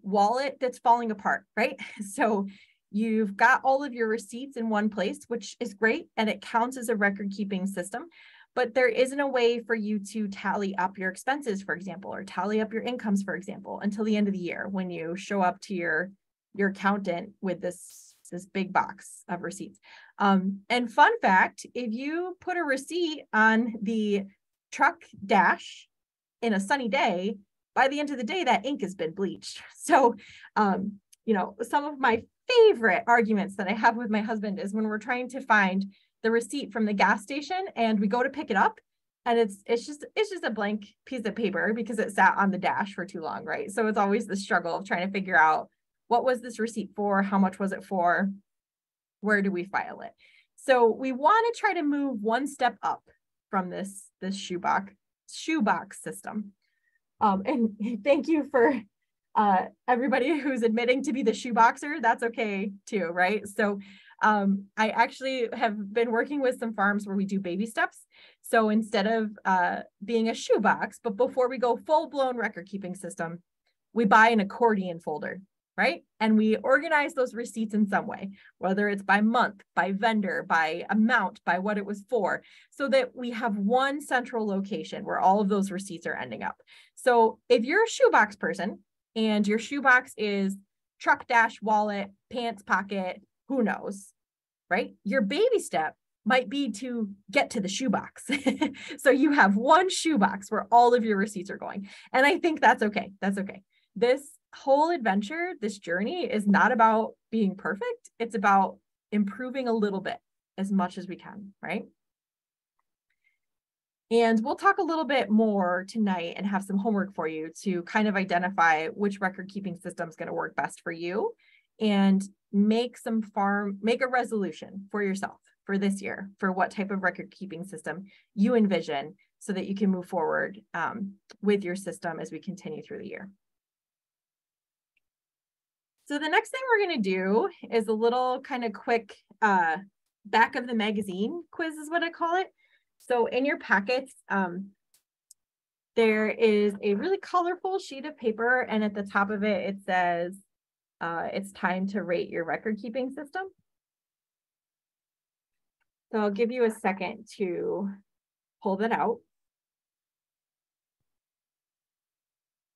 S1: wallet that's falling apart, right? So you've got all of your receipts in one place, which is great, and it counts as a record keeping system, but there isn't a way for you to tally up your expenses, for example, or tally up your incomes, for example, until the end of the year when you show up to your accountant with this big box of receipts. And fun fact, if you put a receipt on the truck dash in a sunny day, by the end of the day, that ink has been bleached. So, some of my favorite arguments that I have with my husband is when we're trying to find the receipt from the gas station and we go to pick it up and it's just a blank piece of paper because it sat on the dash for too long, right? So it's always the struggle of trying to figure out what was this receipt for, how much was it for, where do we file it? So we want to try to move one step up from this shoebox system. And thank you for everybody who's admitting to be the shoeboxer. That's okay too, right? So I actually have been working with some farms where we do baby steps. So instead of being a shoebox, but before we go full-blown record-keeping system, we buy an accordion folder, right? And we organize those receipts in some way, whether it's by month, by vendor, by amount, by what it was for, so that we have one central location where all of those receipts are ending up. So if you're a shoebox person and your shoebox is truck dash, wallet, pants pocket, who knows, right? Your baby step might be to get to the shoebox. So you have one shoebox where all of your receipts are going. And I think that's okay. That's okay. This whole adventure, this journey is not about being perfect. It's about improving a little bit as much as we can, right? And we'll talk a little bit more tonight and have some homework for you to kind of identify which record keeping system is going to work best for you and make a resolution for yourself for this year for what type of record keeping system you envision so that you can move forward with your system as we continue through the year. So the next thing we're going to do is a little kind of quick back of the magazine quiz is what I call it. So in your packets, there is a really colorful sheet of paper, and at the top of it, it says, it's time to rate your record keeping system. So I'll give you a second to pull that out.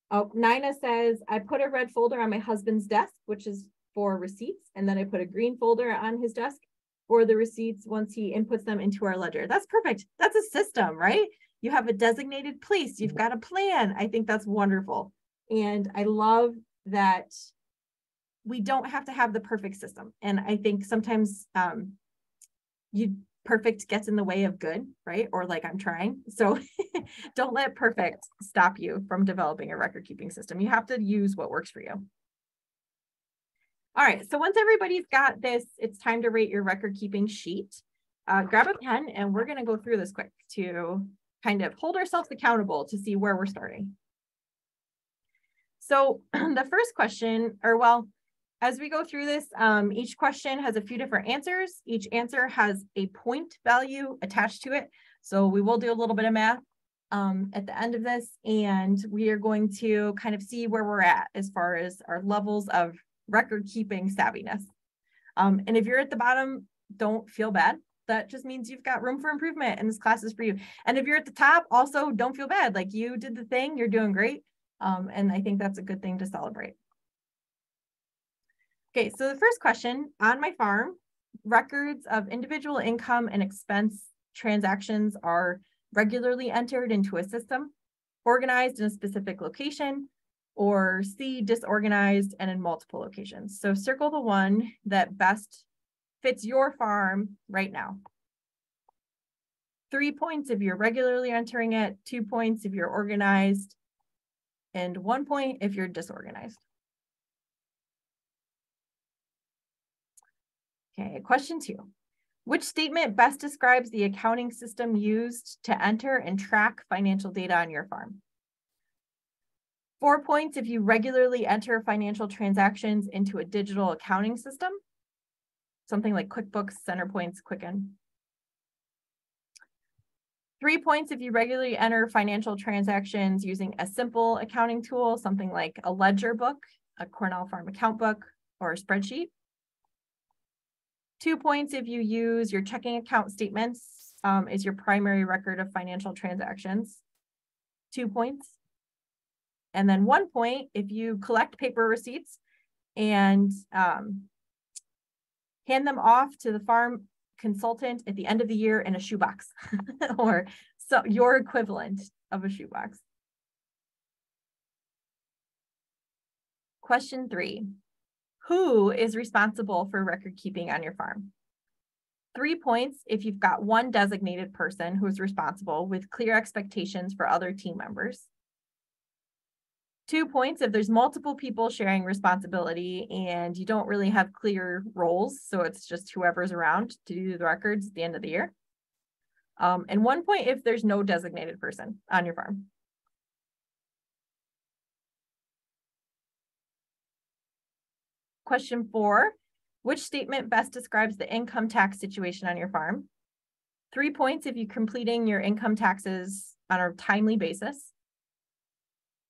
S1: Oh, Nina says, I put a red folder on my husband's desk, which is for receipts, and then I put a green folder on his desk for the receipts once he inputs them into our ledger. That's perfect. That's a system, right? You have a designated place. You've got a plan. I think that's wonderful. And I love that we don't have to have the perfect system. And I think sometimes perfect gets in the way of good, right? Or like I'm trying. So don't let perfect stop you from developing a record keeping system. You have to use what works for you. All right, so once everybody's got this, it's time to rate your record keeping sheet. Grab a pen and we're gonna go through this quick to kind of hold ourselves accountable to see where we're starting. So the first question, as we go through this, each question has a few different answers. Each answer has a point value attached to it. So we will do a little bit of math. at the end of this, and we are going to kind of see where we're at as far as our levels of record keeping savviness. And if you're at the bottom, don't feel bad. That just means you've got room for improvement and this class is for you. And if you're at the top, also don't feel bad. Like, you did the thing, you're doing great. And I think that's a good thing to celebrate. Okay, so the first question: on my farm, records of individual income and expense transactions are regularly entered into a system, organized in a specific location, or C, disorganized and in multiple locations. So circle the one that best fits your farm right now. 3 points if you're regularly entering it, 2 points if you're organized, and 1 point if you're disorganized. Okay, question 2. Which statement best describes the accounting system used to enter and track financial data on your farm? 4 points if you regularly enter financial transactions into a digital accounting system, something like QuickBooks, CenterPoints, Quicken. 3 points if you regularly enter financial transactions using a simple accounting tool, something like a ledger book, a Cornell Farm account book, or a spreadsheet. 2 points if you use your checking account statements as your primary record of financial transactions. 2 points. And then 1 point if you collect paper receipts and hand them off to the farm consultant at the end of the year in a shoebox, or so your equivalent of a shoebox. Question 3. Who is responsible for record keeping on your farm? 3 points if you've got one designated person who is responsible with clear expectations for other team members. 2 points if there's multiple people sharing responsibility and you don't really have clear roles, so it's just whoever's around to do the records at the end of the year. And 1 point if there's no designated person on your farm. Question 4, which statement best describes the income tax situation on your farm? 3 points if you're completing your income taxes on a timely basis.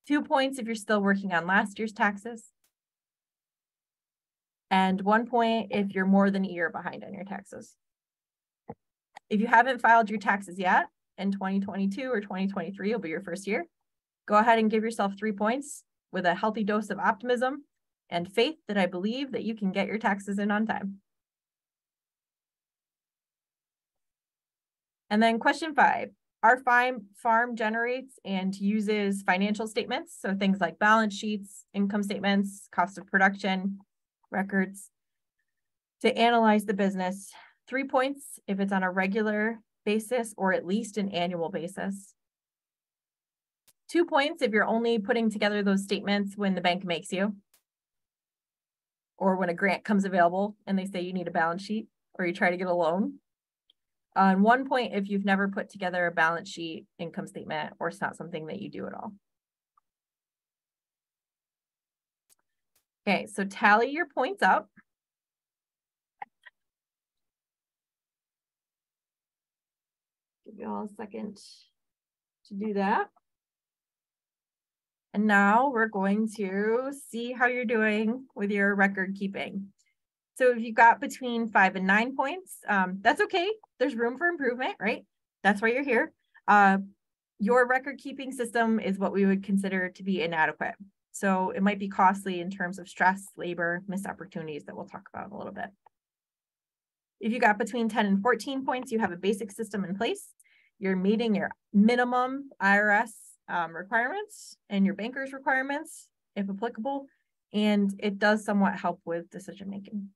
S1: 2 points if you're still working on last year's taxes. And 1 point if you're more than a year behind on your taxes. If you haven't filed your taxes yet, and 2022 or 2023 will be your first year, go ahead and give yourself 3 points with a healthy dose of optimism and faith that I believe that you can get your taxes in on time. And then question 5, our farm generates and uses financial statements, so things like balance sheets, income statements, cost of production, records, to analyze the business. 3 points if it's on a regular basis or at least an annual basis. 2 points if you're only putting together those statements when the bank makes you, or when a grant comes available and they say you need a balance sheet, or you try to get a loan. And 1 point if you've never put together a balance sheet, income statement, or it's not something that you do at all. Okay, so tally your points up. Give you all a second to do that. And now we're going to see how you're doing with your record keeping. So if you got between 5 and 9 points, that's okay. There's room for improvement, right? That's why you're here. Your record keeping system is what we would consider to be inadequate. So it might be costly in terms of stress, labor, missed opportunities that we'll talk about in a little bit. If you got between 10 and 14 points, you have a basic system in place. You're meeting your minimum IRS requirements and your banker's requirements, if applicable, and it does somewhat help with decision making.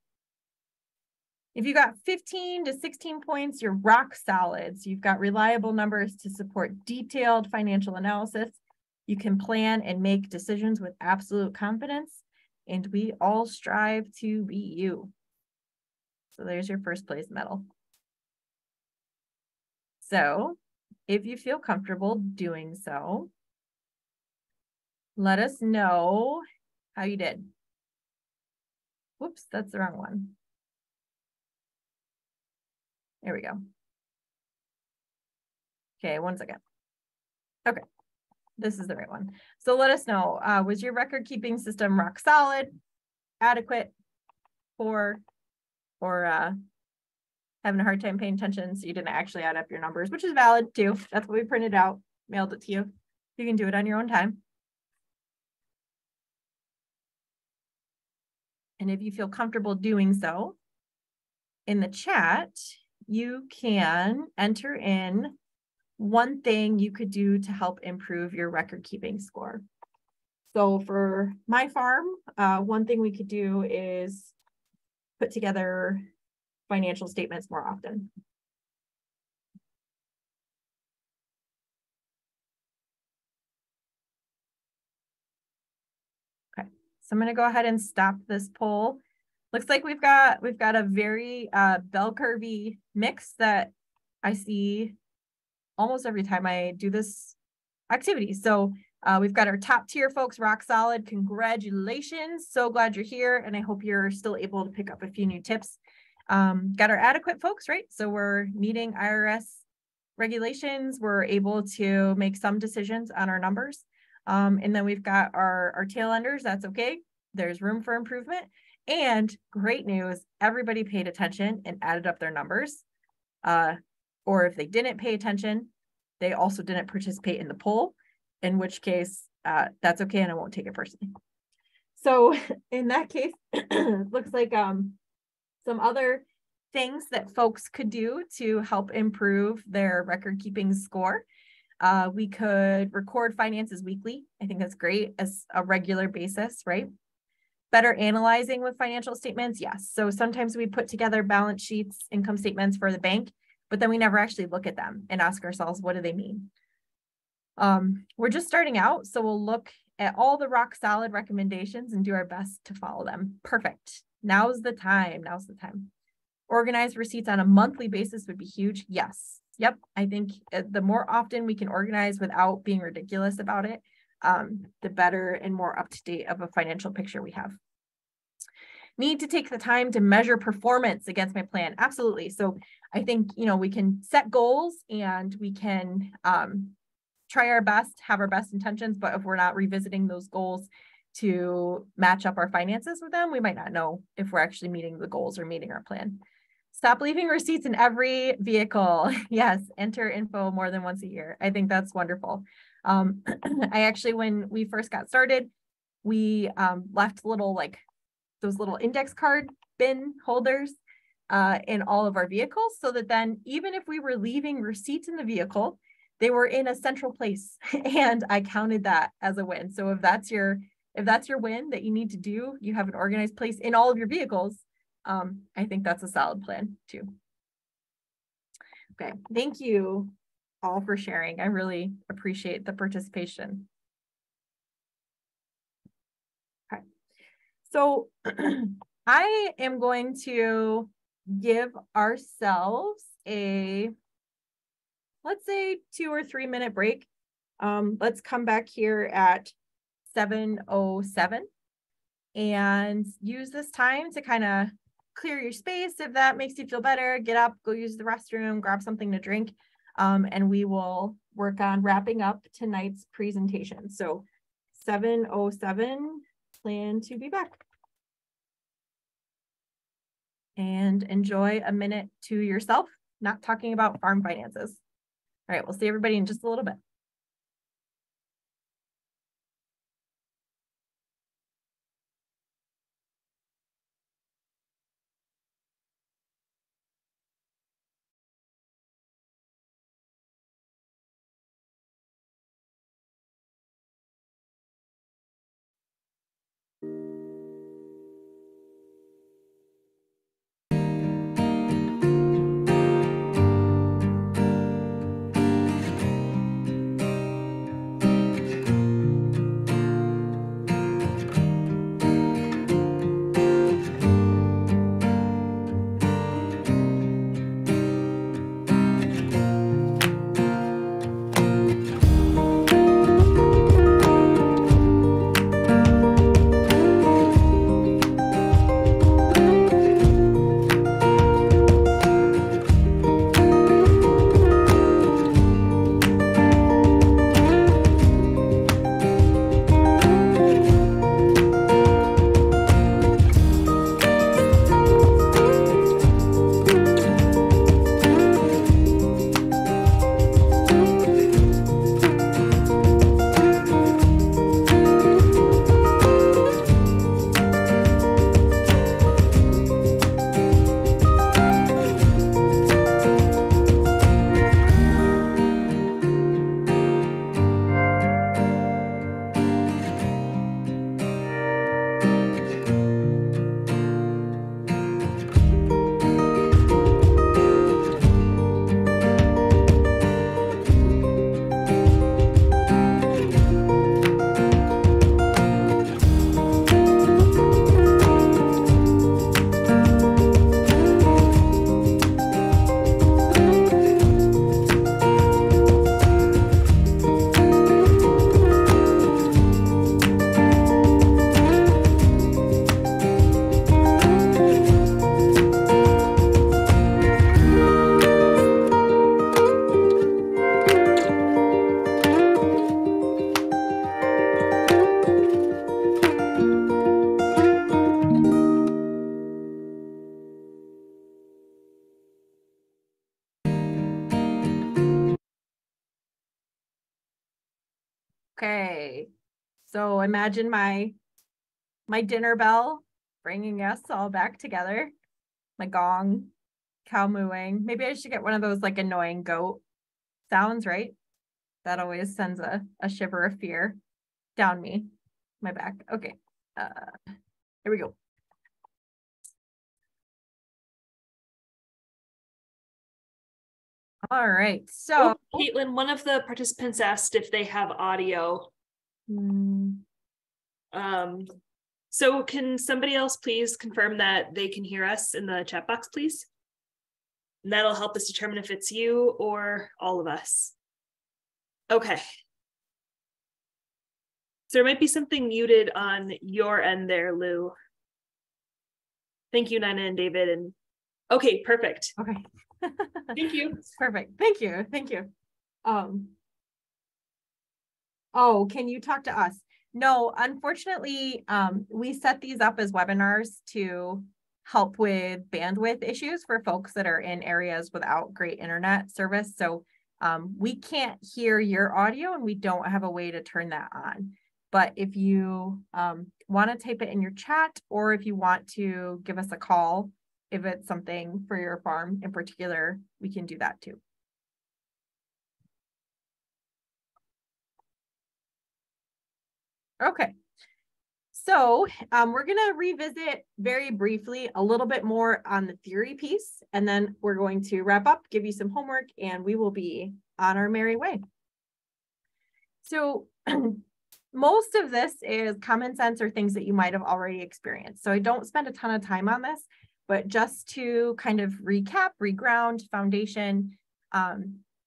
S1: If you got 15 to 16 points, you're rock solid. So you've got reliable numbers to support detailed financial analysis. You can plan and make decisions with absolute confidence, and we all strive to be you. So there's your first place medal. So if you feel comfortable doing so, let us know how you did. Whoops, that's the wrong one. There we go. Okay, 1 second. Okay, this is the right one. So let us know, was your record keeping system rock solid, adequate, poor, or having a hard time paying attention, so you didn't actually add up your numbers, which is valid too. That's what we printed out, mailed it to you. You can do it on your own time. And if you feel comfortable doing so, in the chat, you can enter in one thing you could do to help improve your record keeping score. So for my farm, one thing we could do is put together financial statements more often. Okay, so I'm going to go ahead and stop this poll. Looks like we've got a very bell curvy mix that I see almost every time I do this activity. So we've got our top tier folks, rock solid. Congratulations. So glad you're here. And I hope you're still able to pick up a few new tips. Got our adequate folks, right? So we're meeting IRS regulations. We're able to make some decisions on our numbers. And then we've got our tail enders. That's okay. There's room for improvement. And great news, everybody paid attention and added up their numbers. Or if they didn't pay attention, they also didn't participate in the poll, in which case that's okay and I won't take it personally. So in that case, looks like some other things that folks could do to help improve their record keeping score. We could record finances weekly. I think that's great as a regular basis, right? Better analyzing with financial statements, yes. So sometimes we put together balance sheets, income statements for the bank, but then we never actually look at them and ask ourselves, what do they mean? We're just starting out, so we'll look at all the rock solid recommendations and do our best to follow them. Perfect. Now's the time. Now's the time. Organize receipts on a monthly basis would be huge. Yes. Yep. I think the more often we can organize without being ridiculous about it, the better and more up to date of a financial picture we have. Need to take the time to measure performance against my plan. Absolutely. So I think, we can set goals and we can try our best, have our best intentions, but if we're not revisiting those goals to match up our finances with them, we might not know if we're actually meeting the goals or meeting our plan. Stop leaving receipts in every vehicle. Yes, enter info more than once a year. I think that's wonderful. I actually, when we first got started, we left those little index card bin holders in all of our vehicles, so that then even if we were leaving receipts in the vehicle, they were in a central place, and I counted that as a win. So if that's your win that you need to do, you have an organized place in all of your vehicles. I think that's a solid plan too. Okay, thank you all for sharing. I really appreciate the participation. Okay, so I am going to give ourselves a, let's say, 2 or 3 minute break. Let's come back here at 7:07 and use this time to kind of clear your space. If that makes you feel better, get up, go use the restroom, grab something to drink, and we will work on wrapping up tonight's presentation. So 7:07, plan to be back. And enjoy a minute to yourself, not talking about farm finances. All right, we'll see everybody in just a little bit. Okay. So imagine my dinner bell bringing us all back together. My gong, cow mooing. Maybe I should get one of those like annoying goat sounds, right? That always sends a shiver of fear down my back. Okay. Here we go. All right. So,
S2: Katelyn, one of the participants asked if they have audio. So can somebody else please confirm that they can hear us in the chat box, please? And that'll help us determine if it's you or all of us. Okay. So there might be something muted on your end there, Lou. Thank you, Nina and David. And okay, perfect.
S1: Okay.
S2: Thank you.
S1: Perfect. Thank you. Thank you. Oh, can you talk to us? No, unfortunately, we set these up as webinars to help with bandwidth issues for folks that are in areas without great internet service. So we can't hear your audio and we don't have a way to turn that on. But if you want to type it in your chat, or if you want to give us a call, if it's something for your farm in particular, we can do that too. Okay. So we're going to revisit very briefly a little bit more on the theory piece, and then we're going to wrap up, give you some homework, and we will be on our merry way. So most of this is common sense or things that you might have already experienced. So I don't spend a ton of time on this, but just to kind of recap, reground, foundation,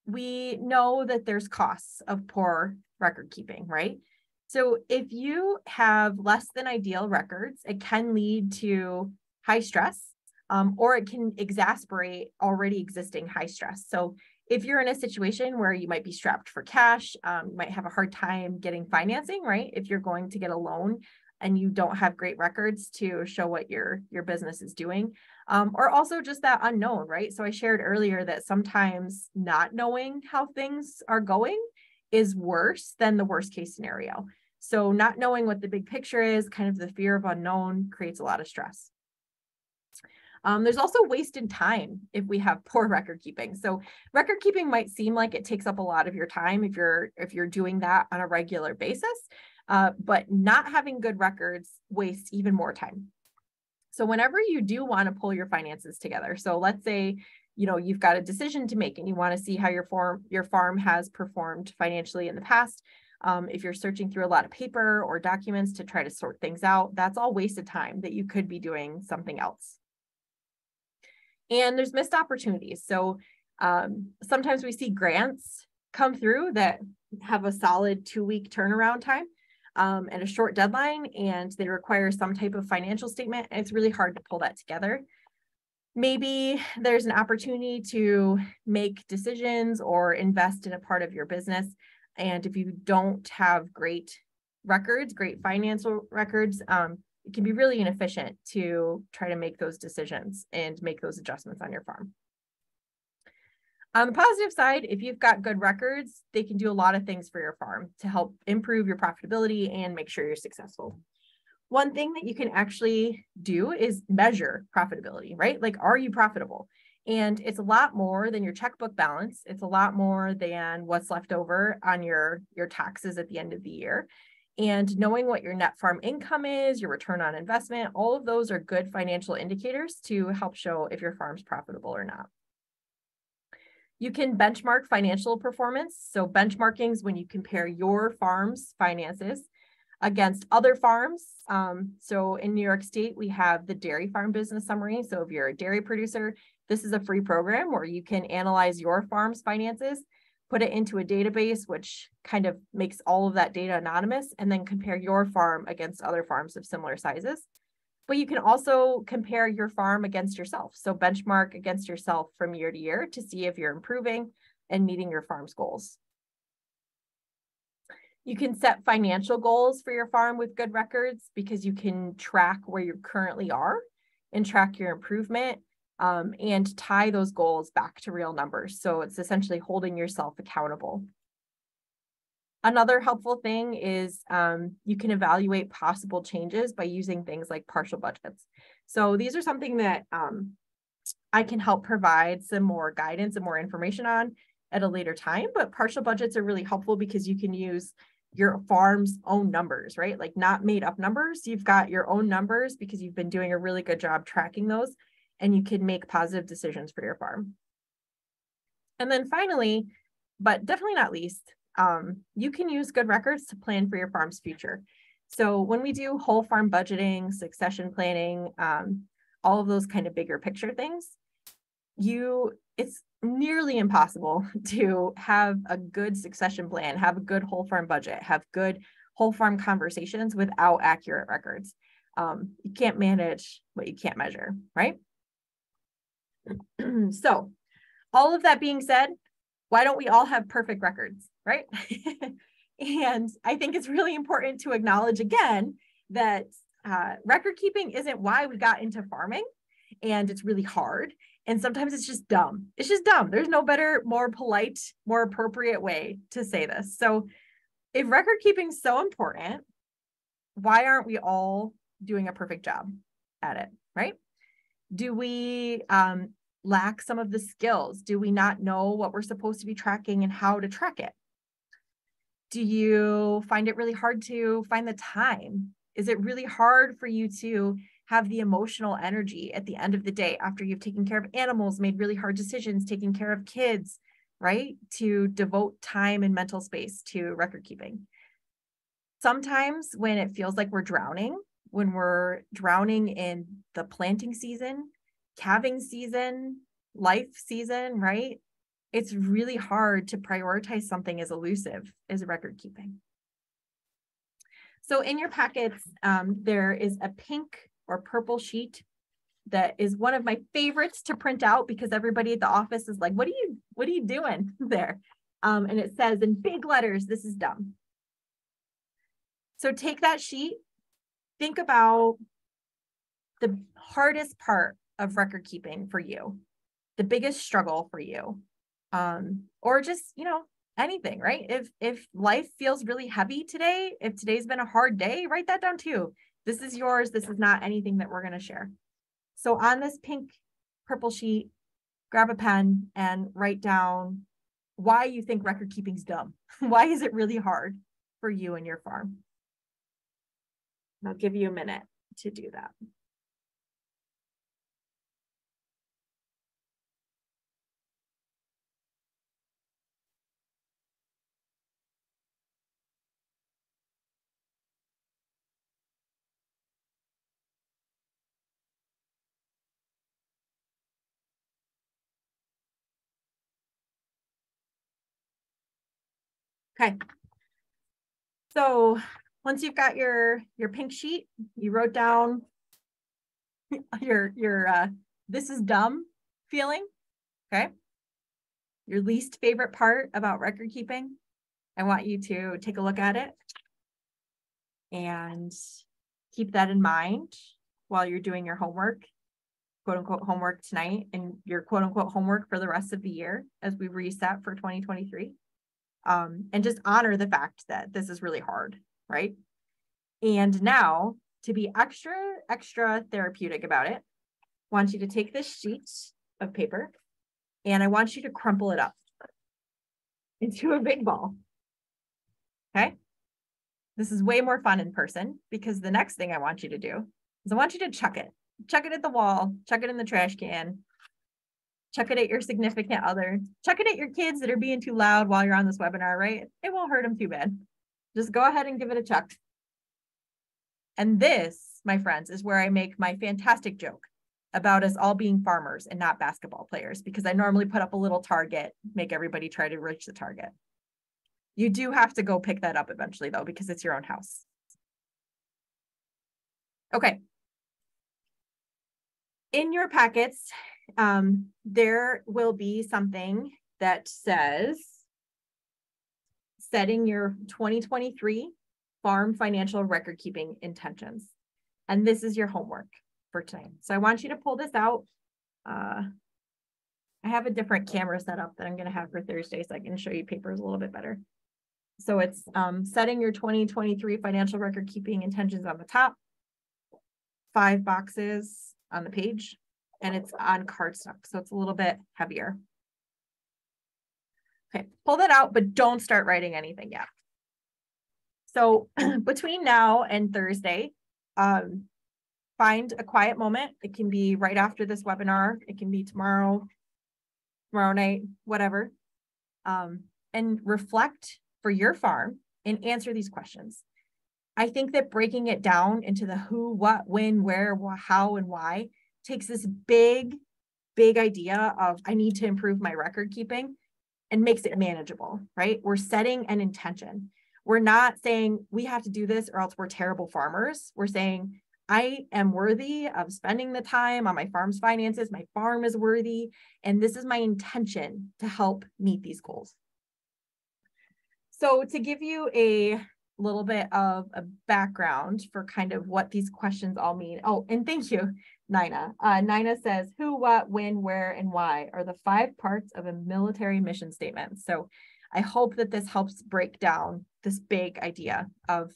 S1: we know that there's costs of poor record keeping, right? So if you have less than ideal records, it can lead to high stress, or it can exacerbate already existing high stress. So if you're in a situation where you might be strapped for cash, you might have a hard time getting financing, right? If you're going to get a loan and you don't have great records to show what your business is doing, or also just that unknown, right? So I shared earlier that sometimes not knowing how things are going is worse than the worst case scenario. So not knowing what the big picture is, kind of the fear of unknown, creates a lot of stress. There's also wasted time if we have poor record keeping. So record keeping might seem like it takes up a lot of your time if you're doing that on a regular basis, but not having good records wastes even more time. So whenever you do want to pull your finances together, so let's say you've got a decision to make and you want to see how your farm has performed financially in the past. If you're searching through a lot of paper or documents to try to sort things out, that's all wasted time that you could be doing something else. And there's missed opportunities. So sometimes we see grants come through that have a solid 2-week turnaround time and a short deadline, and they require some type of financial statement, and it's really hard to pull that together. Maybe there's an opportunity to make decisions or invest in a part of your business. And if you don't have great records, great financial records, it can be really inefficient to try to make those decisions and make those adjustments on your farm. On the positive side, if you've got good records, they can do a lot of things for your farm to help improve your profitability and make sure you're successful. One thing that you can actually do is measure profitability, right? Like, are you profitable? And it's a lot more than your checkbook balance. It's a lot more than what's left over on your taxes at the end of the year. And knowing what your net farm income is, your return on investment, all of those are good financial indicators to help show if your farm's profitable or not. You can benchmark financial performance. So benchmarking is when you compare your farm's finances against other farms. So in New York State, we have the Dairy Farm Business Summary. So if you're a dairy producer, this is a free program where you can analyze your farm's finances, put it into a database, which kind of makes all of that data anonymous, and then compare your farm against other farms of similar sizes. But you can also compare your farm against yourself. So benchmark against yourself from year to year to see if you're improving and meeting your farm's goals. You can set financial goals for your farm with good records because you can track where you currently are and track your improvement and tie those goals back to real numbers. So it's essentially holding yourself accountable. Another helpful thing is you can evaluate possible changes by using things like partial budgets. So these are something that I can help provide some more guidance and more information on at a later time, but partial budgets are really helpful because you can use your farm's own numbers, right? Like not made up numbers. You've got your own numbers because you've been doing a really good job tracking those, and you can make positive decisions for your farm. And then finally, but definitely not least, you can use good records to plan for your farm's future. So when we do whole farm budgeting, succession planning, all of those kind of bigger picture things, it's nearly impossible to have a good succession plan, have a good whole farm budget, have good whole farm conversations without accurate records. You can't manage what you can't measure, right? So all of that being said, why don't we all have perfect records, right? And I think it's really important to acknowledge again that record keeping isn't why we got into farming, and it's really hard. And sometimes it's just dumb. It's just dumb. There's no better, more polite, more appropriate way to say this. So if record keeping is so important, why aren't we all doing a perfect job at it, right? Do we lack some of the skills? Do we not know what we're supposed to be tracking and how to track it? Do you find it really hard to find the time? Is it really hard for you to have the emotional energy at the end of the day after you've taken care of animals, made really hard decisions, taken care of kids, right? To devote time and mental space to record keeping. Sometimes when it feels like we're drowning in the planting season, calving season, life season, right? It's really hard to prioritize something as elusive as record keeping. So in your packets, there is a pink or purple sheet that is one of my favorites to print out because everybody at the office is like, what are you doing there? And it says in big letters, this is dumb. So take that sheet, think about the hardest part of record keeping for you, the biggest struggle for you, or just, anything, right? If life feels really heavy today, if today's been a hard day, write that down too. This is yours. This is not anything that we're going to share. So on this pink purple sheet, grab a pen and write down why you think record keeping's dumb. Why is it really hard for you and your farm? And I'll give you a minute to do that. Okay. So once you've got your pink sheet, you wrote down your this is dumb feeling, okay? Your least favorite part about record keeping. I want you to take a look at it and keep that in mind while you're doing your homework, quote unquote homework tonight, and your quote unquote homework for the rest of the year as we reset for 2023. And just honor the fact that this is really hard, right? And now, to be extra therapeutic about it, I want you to take this sheet of paper and I want you to crumple it up into a big ball. Okay? This is way more fun in person because the next thing I want you to do is I want you to chuck it. Chuck it at the wall, chuck it in the trash can, chuck it at your significant other, chuck it at your kids that are being too loud while you're on this webinar, right? It won't hurt them too bad. Just go ahead and give it a chuck. And this, my friends, is where I make my fantastic joke about us all being farmers and not basketball players, because I normally put up a little target, make everybody try to reach the target. You do have to go pick that up eventually, though, because it's your own house. Okay. In your packets, there will be something that says setting your 2023 farm financial record keeping intentions. And this is your homework for tonight. So I want you to pull this out. I have a different camera set up that I'm going to have for Thursday so I can show you papers a little bit better. So it's setting your 2023 financial record keeping intentions on the top, 5 boxes on the page, and it's on cardstock. So it's a little bit heavier. Okay, pull that out, but don't start writing anything yet. So between now and Thursday, find a quiet moment. It can be right after this webinar. It can be tomorrow night, whatever. And reflect for your farm and answer these questions. I think that breaking it down into the who, what, when, where, how, and why takes this big idea of I need to improve my record keeping and makes it manageable, right? We're setting an intention. We're not saying we have to do this or else we're terrible farmers. We're saying I am worthy of spending the time on my farm's finances. My farm is worthy. And this is my intention to help meet these goals. So to give you a little bit of a background for kind of what these questions all mean. Oh, and thank you, Nina. Nina says, who, what, when, where, and why are the 5 parts of a military mission statement. So I hope that this helps break down this big idea of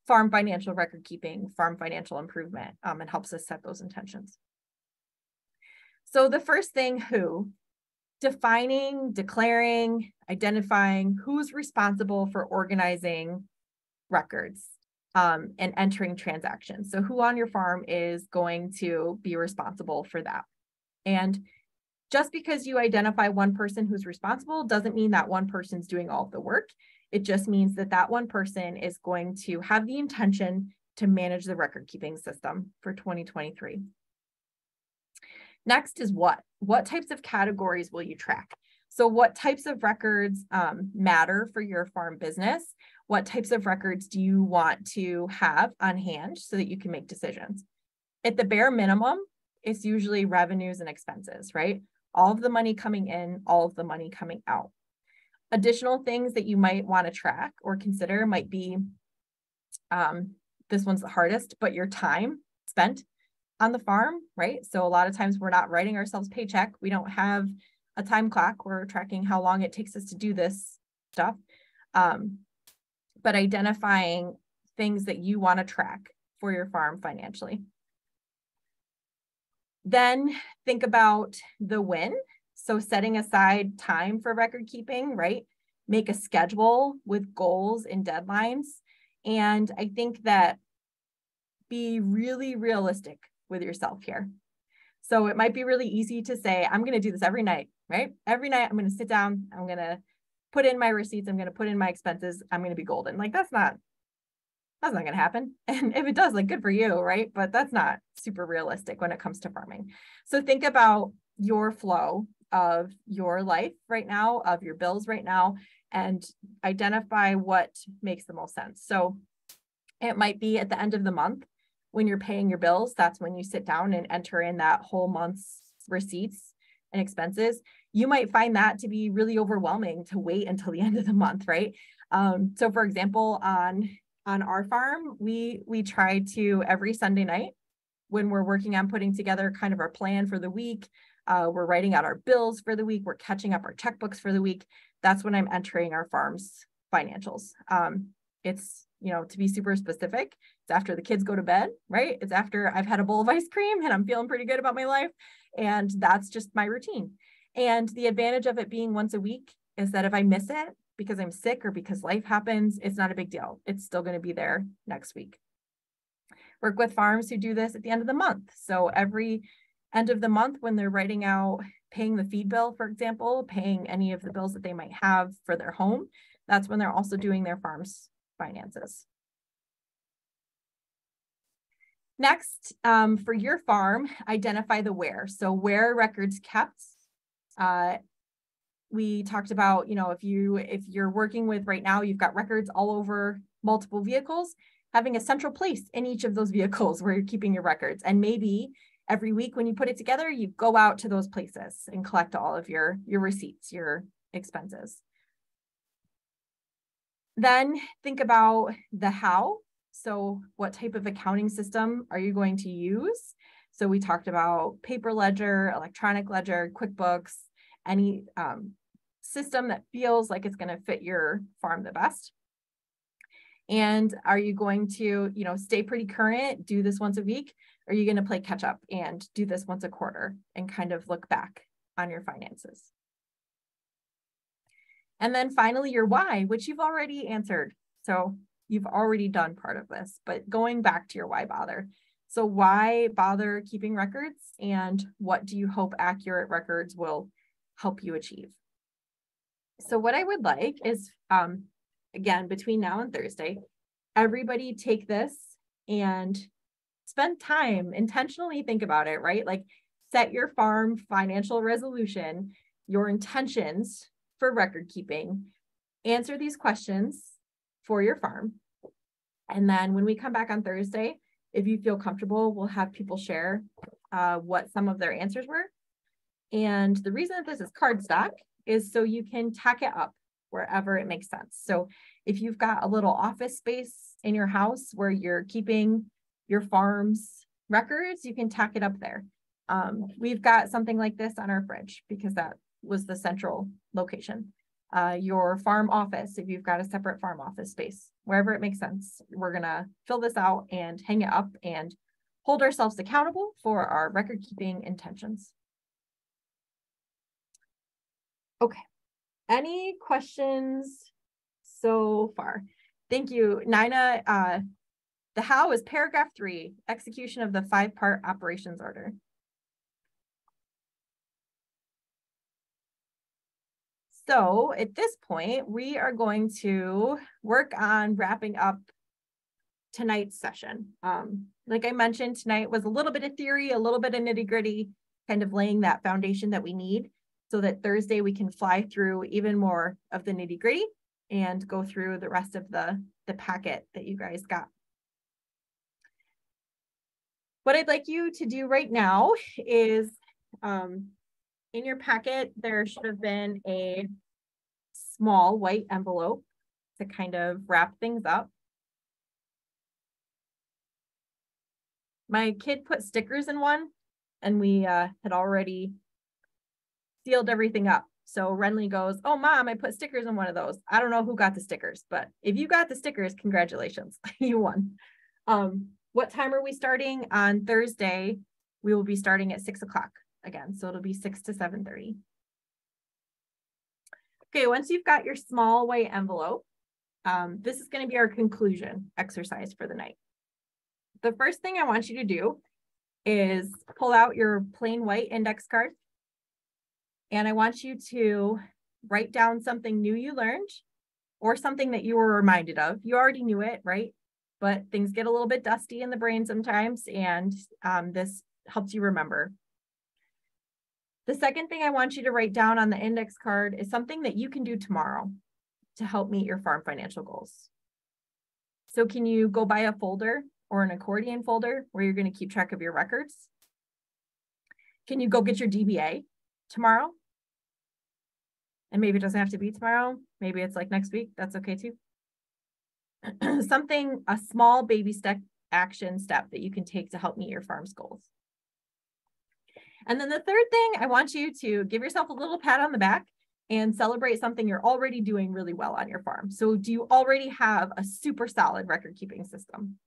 S1: farm financial record keeping, farm financial improvement, and helps us set those intentions. So the first thing, who, defining, declaring, identifying who's responsible for organizing records and entering transactions. So who on your farm is going to be responsible for that? And just because you identify one person who's responsible doesn't mean that one person's doing all of the work. It just means that that one person is going to have the intention to manage the record keeping system for 2023. Next is what types of categories will you track? So what types of records matter for your farm business? What types of records do you want to have on hand so that you can make decisions? At the bare minimum, it's usually revenues and expenses, right? All of the money coming in, all of the money coming out. Additional things that you might want to track or consider might be, this one's the hardest, but your time spent on the farm, right? So a lot of times we're not writing ourselves paycheck. We don't have a time clock. We're tracking how long it takes us to do this stuff. But identifying things that you want to track for your farm financially. Then think about the when. So setting aside time for record keeping, right? Make a schedule with goals and deadlines. And I think that be really realistic with yourself here. So it might be really easy to say, I'm going to do this every night, right? Every night I'm going to sit down, I'm going to put in my receipts, I'm going to put in my expenses, I'm going to be golden. Like that's not going to happen. And if it does, like good for you, right? But that's not super realistic when it comes to farming. So think about your flow of your life right now, of your bills right now, and identify what makes the most sense. So it might be at the end of the month, when you're paying your bills, that's when you sit down and enter in that whole month's receipts and expenses. You might find that to be really overwhelming to wait until the end of the month, right? So for example, on our farm, we try to every Sunday night when we're working on putting together kind of our plan for the week, we're writing out our bills for the week, we're catching up our checkbooks for the week. That's when I'm entering our farm's financials. It's, to be super specific, it's after the kids go to bed, right? It's after I've had a bowl of ice cream and I'm feeling pretty good about my life. And that's just my routine. And the advantage of it being once a week is that if I miss it because I'm sick or because life happens, it's not a big deal. It's still going to be there next week. Work with farms who do this at the end of the month. So every end of the month when they're writing out, paying the feed bill, for example, paying any of the bills that they might have for their home, that's when they're also doing their farm's finances. Next, for your farm, identify the where. So where records kept. We talked about, if you're working with right now, you've got records all over multiple vehicles, having a central place in each of those vehicles where you're keeping your records. And maybe every week when you put it together, you go out to those places and collect all of your receipts, your expenses. Then think about the how. So what type of accounting system are you going to use? So we talked about paper ledger, electronic ledger, QuickBooks, any system that feels like it's going to fit your farm the best? And are you going to, stay pretty current, do this once a week? Or are you going to play catch up and do this once a quarter and kind of look back on your finances? And then finally, your why, which you've already answered. So you've already done part of this, but going back to your why bother. So why bother keeping records, and what do you hope accurate records will help you achieve? So what I would like is, again, between now and Thursday, everybody take this and spend time, intentionally think about it, right? Like set your farm financial resolution, your intentions for record keeping, answer these questions for your farm. And then when we come back on Thursday, if you feel comfortable, we'll have people share what some of their answers were. And the reason that this is cardstock is so you can tack it up wherever it makes sense. So if you've got a little office space in your house where you're keeping your farm's records, you can tack it up there. We've got something like this on our fridge because that was the central location. Your farm office, if you've got a separate farm office space, wherever it makes sense, we're gonna fill this out and hang it up and hold ourselves accountable for our record keeping intentions. Okay, any questions so far? Thank you, Nina. The how is paragraph 3, execution of the 5-part operations order. So at this point, we are going to work on wrapping up tonight's session. Like I mentioned, tonight was a little bit of theory, a little bit of nitty-gritty, kind of laying that foundation that we need so that Thursday we can fly through even more of the nitty-gritty and go through the rest of the packet that you guys got. What I'd like you to do right now is, in your packet, there should have been a small white envelope to kind of wrap things up. My kid put stickers in one, and we had already sealed everything up. So Renly goes, "Oh, Mom, I put stickers in one of those." I don't know who got the stickers, but if you got the stickers, congratulations, you won. What time are we starting on Thursday? We will be starting at 6 o'clock again. So it'll be 6 to 7:30. Okay, once you've got your small white envelope, this is going to be our conclusion exercise for the night. The first thing I want you to do is pull out your plain white index card. And I want you to write down something new you learned or something that you were reminded of. You already knew it, right? But things get a little bit dusty in the brain sometimes, and this helps you remember. The second thing I want you to write down on the index card is something that you can do tomorrow to help meet your farm financial goals. So can you go buy a folder or an accordion folder where you're going to keep track of your records? Can you go get your DBA tomorrow? And maybe it doesn't have to be tomorrow. Maybe it's like next week. That's okay too. Something, a small baby step action step that you can take to help meet your farm's goals. And then the third thing, I want you to give yourself a little pat on the back and celebrate something you're already doing really well on your farm. So do you already have a super solid record keeping system?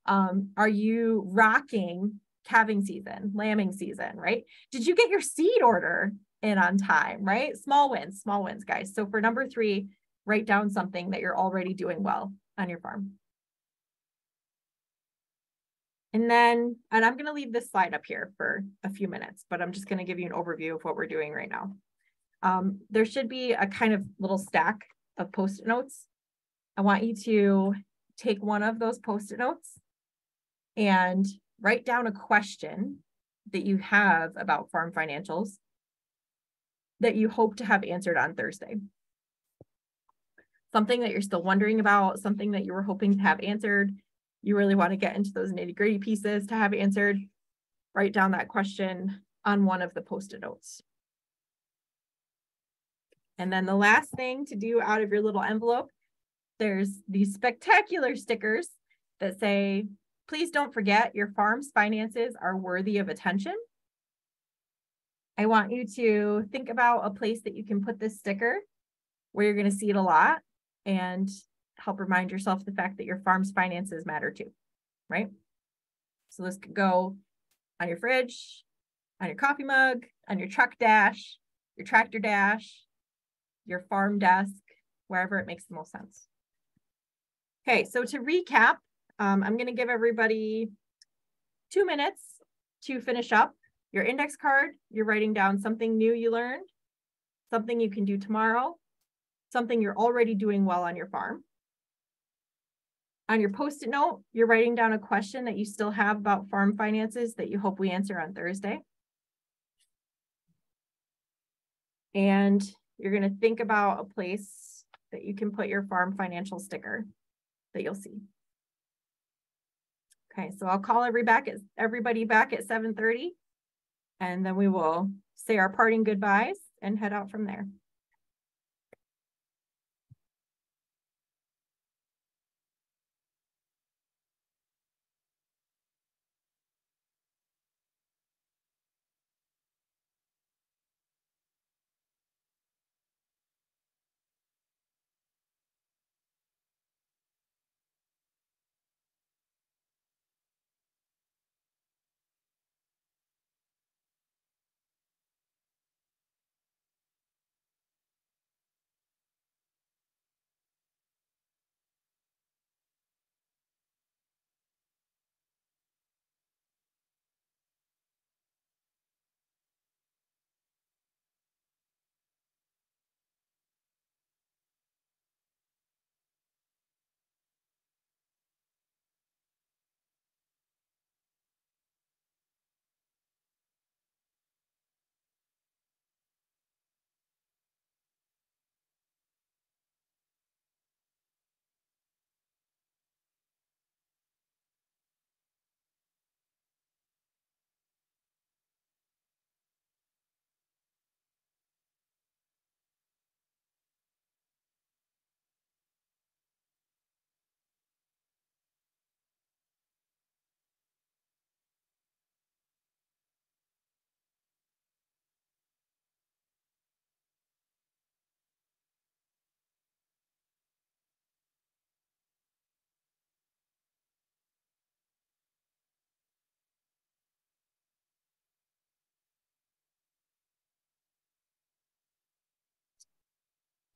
S1: Are you rocking calving season, lambing season, right? Did you get your seed order in on time, right? Small wins, guys. So for number 3, write down something that you're already doing well on your farm. And I'm going to leave this slide up here for a few minutes, but I'm just going to give you an overview of what we're doing right now. There should be a kind of little stack of Post-it notes. I want you to take one of those Post-it notes and write down a question that you have about farm financials that you hope to have answered on Thursday. Something that you're still wondering about, something that you were hoping to have answered. You really want to get into those nitty-gritty pieces to have answered. Write down that question on one of the Post-it notes. And then the last thing to do out of your little envelope, there's these spectacular stickers that say, "Please don't forget your farm's finances are worthy of attention." I want you to think about a place that you can put this sticker where you're going to see it a lot and help remind yourself the fact that your farm's finances matter too, right? So this could go on your fridge, on your coffee mug, on your truck dash, your tractor dash, your farm desk, wherever it makes the most sense. Okay, so to recap, I'm going to give everybody 2 minutes to finish up your index card. You're writing down something new you learned, something you can do tomorrow, something you're already doing well on your farm. On your Post-it note, you're writing down a question that you still have about farm finances that you hope we answer on Thursday. And you're going to think about a place that you can put your farm financial sticker that you'll see. Okay, so I'll call everybody back at 7:30, and then we will say our parting goodbyes and head out from there.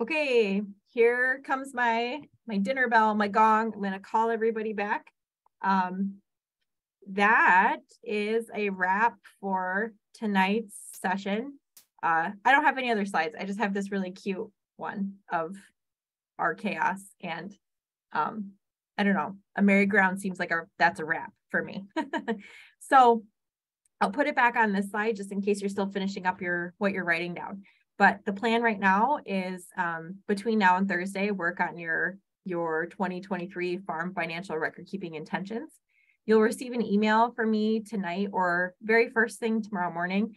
S1: Okay, here comes my dinner bell, my gong. I'm going to call everybody back. That is a wrap for tonight's session. I don't have any other slides. I just have this really cute one of our chaos, and I don't know, a merry ground seems like that's a wrap for me. So I'll put it back on this slide just in case you're still finishing up what you're writing down. But the plan right now is between now and Thursday, work on your 2023 farm financial record keeping intentions. You'll receive an email from me tonight or very first thing tomorrow morning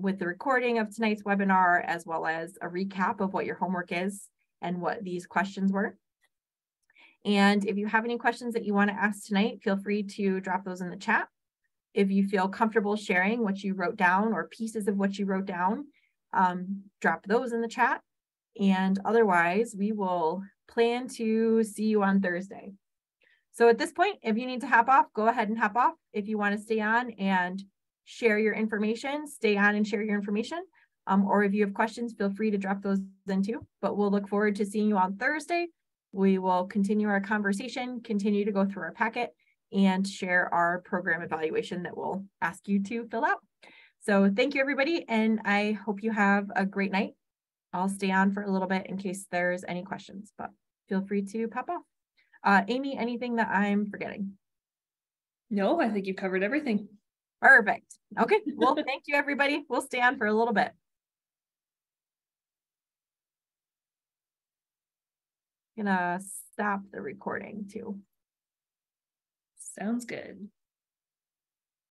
S1: with the recording of tonight's webinar, as well as a recap of what your homework is and what these questions were. And if you have any questions that you want to ask tonight, feel free to drop those in the chat. If you feel comfortable sharing what you wrote down or pieces of what you wrote down, drop those in the chat. And otherwise, we will plan to see you on Thursday. So at this point, if you need to hop off, go ahead and hop off. If you want to stay on and share your information, stay on and share your information. Or if you have questions, feel free to drop those in too. But we'll look forward to seeing you on Thursday. We will continue our conversation, continue to go through our packet, and share our program evaluation that we'll ask you to fill out. So thank you, everybody, and I hope you have a great night. I'll stay on for a little bit in case there's any questions, but feel free to pop off. Amy, anything that I'm forgetting?
S2: No, I think you covered everything.
S1: Perfect. Okay, well, thank you, everybody. We'll stay on for a little bit. Gonna stop the recording too.
S2: Sounds good.